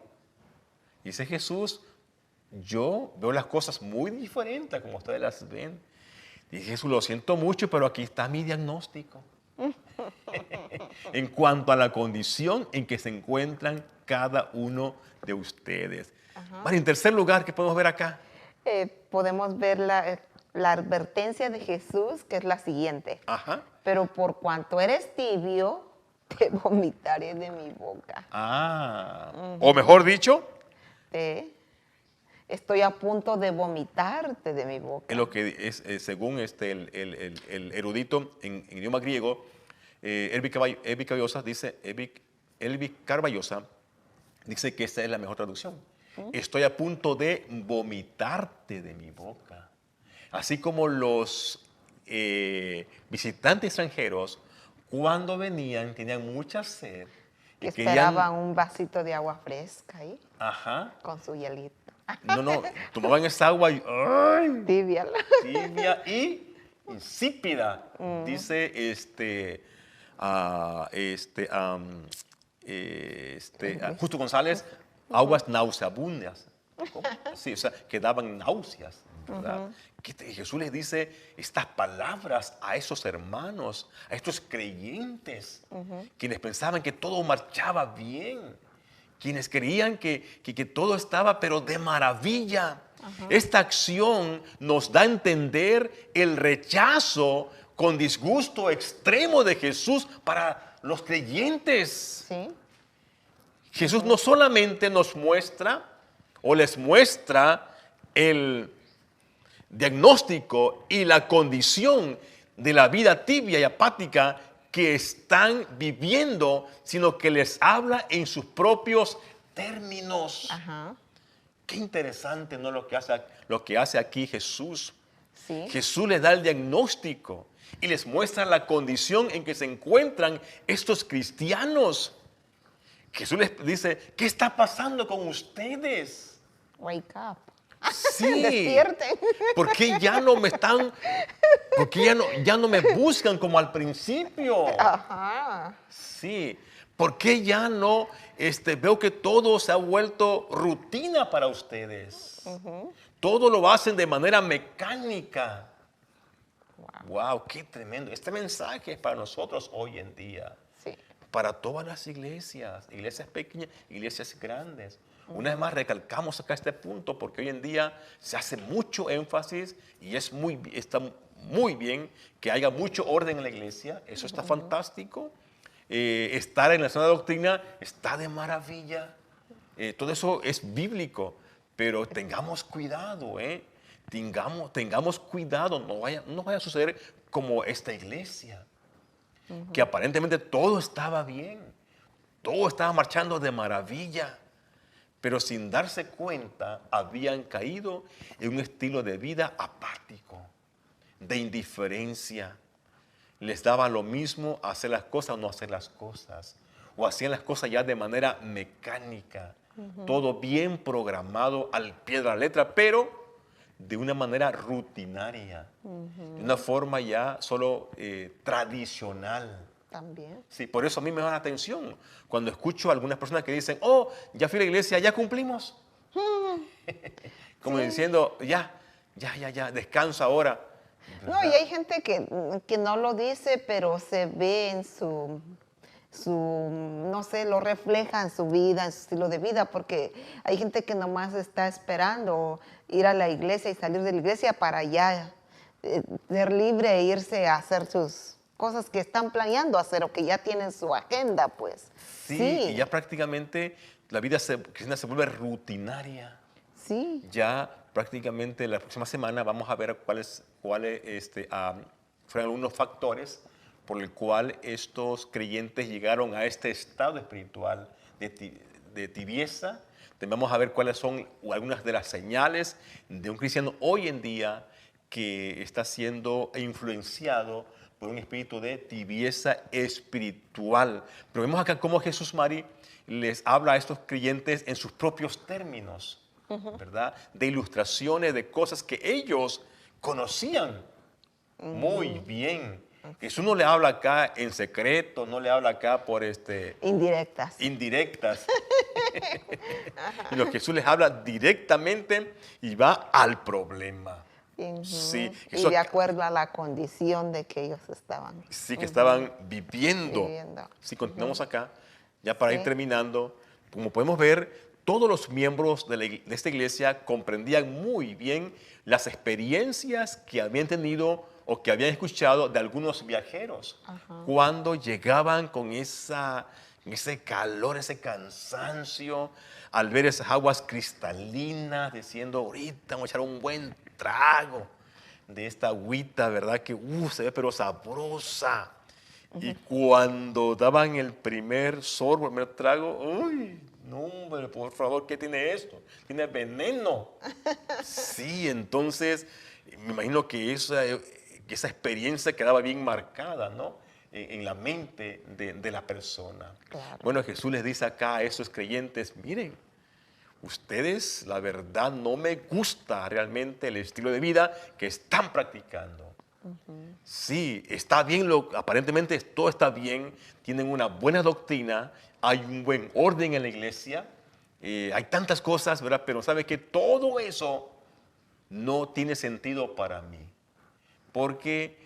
dice Jesús, yo veo las cosas muy diferentes como ustedes las ven. Dice Jesús, lo siento mucho, pero aquí está mi diagnóstico. En cuanto a la condición en que se encuentran cada uno de ustedes. Vale, en tercer lugar, ¿qué podemos ver acá? Podemos ver la advertencia de Jesús, que es la siguiente. Ajá. Pero por cuanto eres tibio, te vomitaré de mi boca. O mejor dicho, Estoy a punto de vomitarte de mi boca. es lo que es, según el erudito en idioma griego, Elvi Carballosa dice que esta es la mejor traducción. Estoy a punto de vomitarte de mi boca. Así como los visitantes extranjeros, cuando venían, tenían mucha sed. Que esperaban un vasito de agua fresca ahí, Ajá. con su hielito. No, tomaban esa agua y ¡ay! Tibia. Tibia y insípida. Dice Justo González, aguas nauseabundas. Sí, o sea, que daban náuseas, ¿verdad? Jesús les dice estas palabras a esos hermanos, a estos creyentes, quienes pensaban que todo marchaba bien, quienes creían que todo estaba pero de maravilla. Esta acción nos da a entender el rechazo con disgusto extremo de Jesús para los creyentes. Sí. Jesús no solamente nos muestra o les muestra el diagnóstico y la condición de la vida tibia y apática que están viviendo, sino que les habla en sus propios términos. Ajá. Qué interesante, ¿no? Lo que hace aquí Jesús. Sí. Jesús les da el diagnóstico y les muestra la condición en que se encuentran estos cristianos. Jesús les dice, ¿qué está pasando con ustedes? Wake up. Sí. Despierten. ¿Por qué ya no me están, por qué ya no me buscan como al principio? Ajá. Sí. ¿Por qué ya no veo que todo se ha vuelto rutina para ustedes? Todo lo hacen de manera mecánica. Wow, qué tremendo. Este mensaje es para nosotros hoy en día. Sí. Para todas las iglesias pequeñas, iglesias grandes. Una vez más recalcamos acá este punto porque hoy en día se hace mucho énfasis y está muy bien que haya mucho orden en la iglesia. Eso está fantástico. Estar en la sana doctrina está de maravilla. Todo eso es bíblico, pero tengamos cuidado, tengamos cuidado, no vaya a suceder como esta iglesia, que aparentemente todo estaba bien, todo estaba marchando de maravilla, pero sin darse cuenta habían caído en un estilo de vida apático, de indiferencia. Les daba lo mismo hacer las cosas o no hacer las cosas, o hacían las cosas ya de manera mecánica, todo bien programado al pie de la letra, pero de una manera rutinaria, de una forma ya solo tradicional. También. Sí, por eso a mí me da la atención cuando escucho a algunas personas que dicen, oh, ya fui a la iglesia, ya cumplimos. Como diciendo, ya, descansa ahora. No, y hay gente que no lo dice, pero se ve en su, no sé, lo refleja en su vida, en su estilo de vida, porque hay gente que nomás está esperando ir a la iglesia y salir de la iglesia para ya ser libre e irse a hacer sus cosas que están planeando hacer o que ya tienen su agenda, pues. Sí, y ya prácticamente la vida cristiana se vuelve rutinaria. Sí. Ya prácticamente la próxima semana vamos a ver cuáles fueron algunos factores por el cual estos creyentes llegaron a este estado espiritual de tibieza. Vamos a ver cuáles son algunas de las señales de un cristiano hoy en día que está siendo influenciado por un espíritu de tibieza espiritual. Pero vemos acá cómo Jesús, Mari, les habla a estos creyentes en sus propios términos, ¿verdad? De ilustraciones, de cosas que ellos conocían muy bien. Jesús no le habla acá en secreto, no le habla acá por indirectas. Sino Jesús les habla directamente y va al problema. Sí, y de acuerdo a la condición de que ellos estaban. Sí, que estaban viviendo. Si continuamos acá, ya para ir terminando, como podemos ver, todos los miembros de esta iglesia comprendían muy bien las experiencias que habían tenido o que habían escuchado de algunos viajeros cuando llegaban con ese calor, ese cansancio, al ver esas aguas cristalinas, diciendo, ahorita vamos a echar un buen trago de esta agüita, ¿verdad? Que se ve pero sabrosa. Y cuando daban el primer sorbo, el primer trago, ¡uy! No, hombre, por favor, ¿qué tiene esto? Tiene veneno. Sí, entonces, me imagino que esa experiencia quedaba bien marcada, ¿no? En la mente de la persona. Claro. Bueno, Jesús les dice acá a esos creyentes, miren, ustedes, la verdad, no me gusta realmente el estilo de vida que están practicando. Sí, está bien, aparentemente todo está bien, tienen una buena doctrina, hay un buen orden en la iglesia, hay tantas cosas, ¿verdad? Pero sabe que todo eso no tiene sentido para mí, porque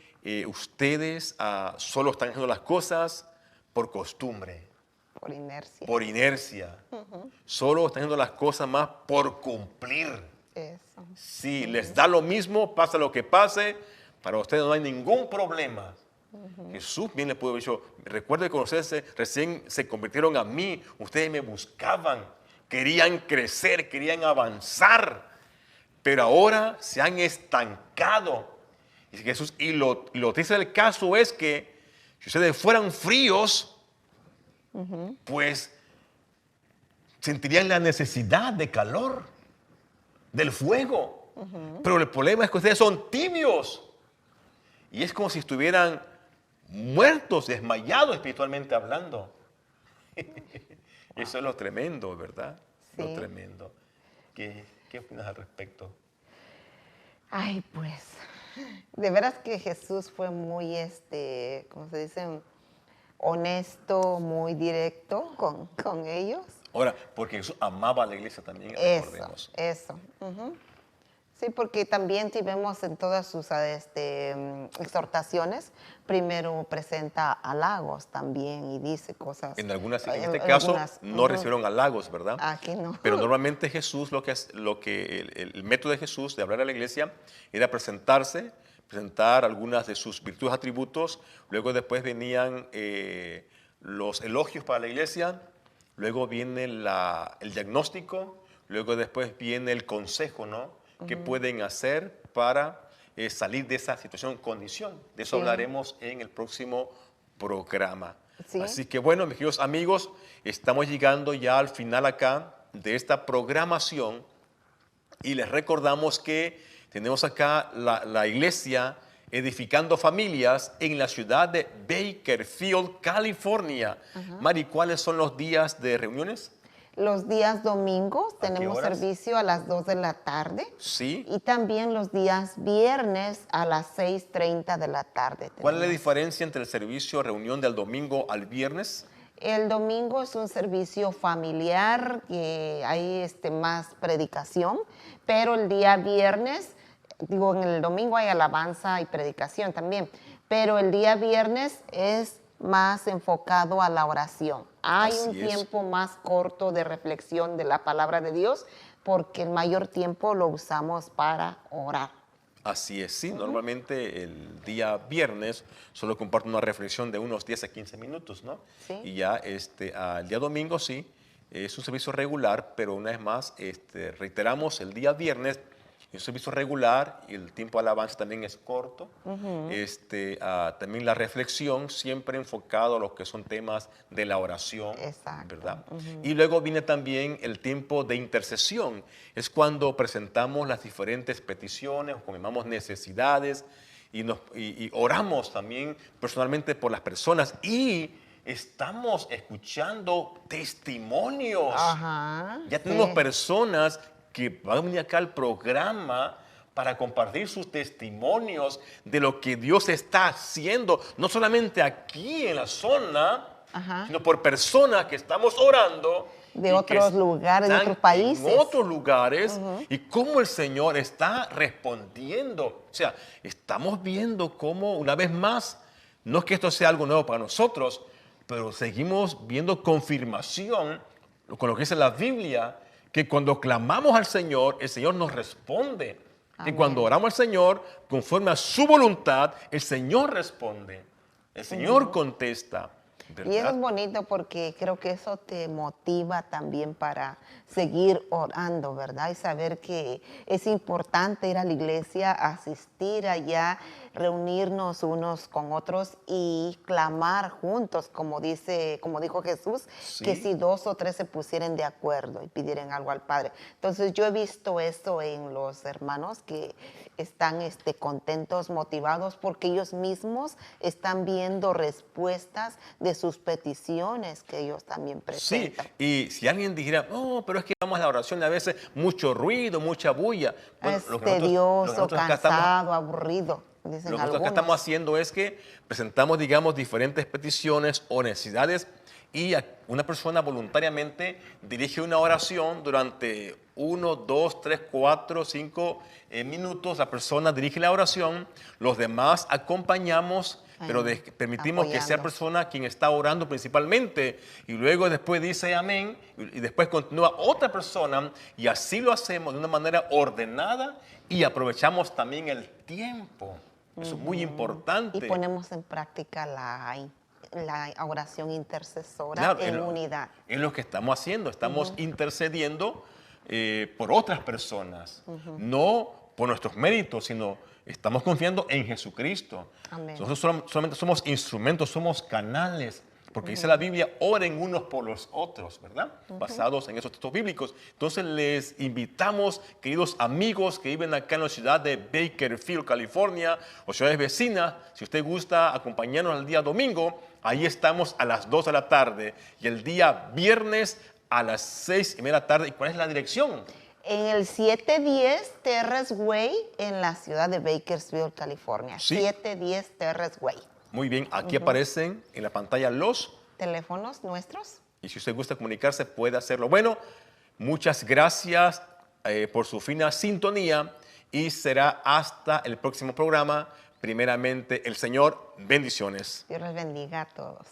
ustedes solo están haciendo las cosas por costumbre. Por inercia. Por inercia. Solo están haciendo las cosas más por cumplir. Eso. Si les da lo mismo, pasa lo que pase, para ustedes no hay ningún problema. Jesús bien le pudo haber dicho, recuerdo que cuando ustedes recién se convirtieron a mí, ustedes me buscaban, querían crecer, querían avanzar, pero ahora se han estancado. Dice Jesús, y lo triste del caso es que si ustedes fueran fríos, pues sentirían la necesidad de calor, del fuego. Pero el problema es que ustedes son tibios. Y es como si estuvieran muertos, desmayados espiritualmente hablando. Eso es lo tremendo, ¿verdad? Sí. Lo tremendo. ¿Qué opinas al respecto? Ay, pues, de veras que Jesús fue muy, ¿cómo se dice? Honesto, muy directo con ellos. Ahora, porque Jesús amaba a la iglesia también, recordemos. Eso. Sí, porque también si vemos en todas sus exhortaciones, primero presenta halagos también y dice cosas. En este caso, no recibieron halagos, ¿verdad? Aquí no. Pero normalmente Jesús, el método de Jesús de hablar a la iglesia era presentar algunas de sus virtudes, atributos, luego después venían los elogios para la iglesia, luego viene el diagnóstico, luego después viene el consejo, ¿no? ¿Qué pueden hacer para salir de esa situación, condición? De eso hablaremos en el próximo programa. Sí. Así que bueno, mis queridos amigos, estamos llegando ya al final acá de esta programación y les recordamos que tenemos acá la iglesia Edificando Familias en la ciudad de Bakersfield, California. Mari, ¿cuáles son los días de reuniones? Los días domingos ¿A qué tenemos horas? servicio a las 2 de la tarde. Sí. Y también los días viernes a las 6:30 de la tarde. ¿Cuál es la diferencia entre el servicio reunión del domingo al viernes? El domingo es un servicio familiar, que hay más predicación, pero el día viernes, en el domingo hay alabanza y predicación también, pero el día viernes es más enfocado a la oración. Hay Así un es. tiempo más corto de reflexión de la palabra de Dios, porque el mayor tiempo lo usamos para orar. Así es, sí. Normalmente el día viernes solo comparto una reflexión de unos 10 a 15 minutos, ¿no? Sí. Y ya el día domingo sí, es un servicio regular, pero una vez más reiteramos, el día viernes es un servicio regular y el tiempo de alabanza también es corto. También la reflexión siempre enfocado a lo que son temas de la oración. Exacto. ¿Verdad? Y luego viene también el tiempo de intercesión. Es cuando presentamos las diferentes peticiones, o llamamos necesidades, y oramos también personalmente por las personas. Y estamos escuchando testimonios. Ajá, Ya tenemos sí. personas que van a venir acá al programa para compartir sus testimonios de lo que Dios está haciendo, no solamente aquí en la zona, sino por personas que estamos orando. De y otros que lugares, de están otros países. En otros lugares, y cómo el Señor está respondiendo. O sea, estamos viendo cómo, una vez más, no es que esto sea algo nuevo para nosotros, pero seguimos viendo confirmación con lo que dice la Biblia, que cuando clamamos al Señor, el Señor nos responde. Amén. Y cuando oramos al Señor, conforme a su voluntad, el Señor responde. El Señor contesta. Y eso es bonito porque creo que eso te motiva también para seguir orando, ¿verdad? Y saber que es importante ir a la iglesia, asistir allá, reunirnos unos con otros y clamar juntos, como dijo Jesús, Sí. que si 2 o 3 se pusieren de acuerdo y pidieran algo al Padre. Entonces yo he visto eso en los hermanos que están contentos, motivados, porque ellos mismos están viendo respuestas de sus peticiones que ellos también Sí, presentan. y si alguien dijera, no, pero es que vamos a la oración y a veces mucho ruido, mucha bulla. Bueno, Es lo que nosotros tedioso, acá estamos, cansado, aburrido, dicen lo que nosotros acá algunos. estamos haciendo es que presentamos, digamos, diferentes peticiones o necesidades y una persona voluntariamente dirige una oración durante 1, 2, 3, 4, 5 minutos. La persona dirige la oración, los demás acompañamos, pero permitimos que sea apoyando. persona quien está orando principalmente y luego después dice amén y después continúa otra persona y así lo hacemos de una manera ordenada y aprovechamos también el tiempo. Eso es muy importante. Y ponemos en práctica la oración intercesora Claro, en unidad. es lo que estamos haciendo, estamos intercediendo por otras personas, no por nuestros méritos, sino estamos confiando en Jesucristo. Amén. Nosotros solamente somos instrumentos, somos canales, porque dice la Biblia, oren unos por los otros, ¿verdad? Basados en esos textos bíblicos. Entonces les invitamos, queridos amigos que viven acá en la ciudad de Bakersfield, California, o ciudades vecinas, si usted gusta acompañarnos el día domingo, ahí estamos a las 2 de la tarde y el día viernes a las 6:30 de la tarde. ¿Y cuál es la dirección? En el 710 Terrace Way, en la ciudad de Bakersfield, California. Sí. 710 Terrace Way. Muy bien, aquí aparecen en la pantalla los, Teléfonos nuestros. y si usted gusta comunicarse puede hacerlo. Bueno, muchas gracias por su fina sintonía y será hasta el próximo programa. Primeramente, el Señor, bendiciones. Dios les bendiga a todos.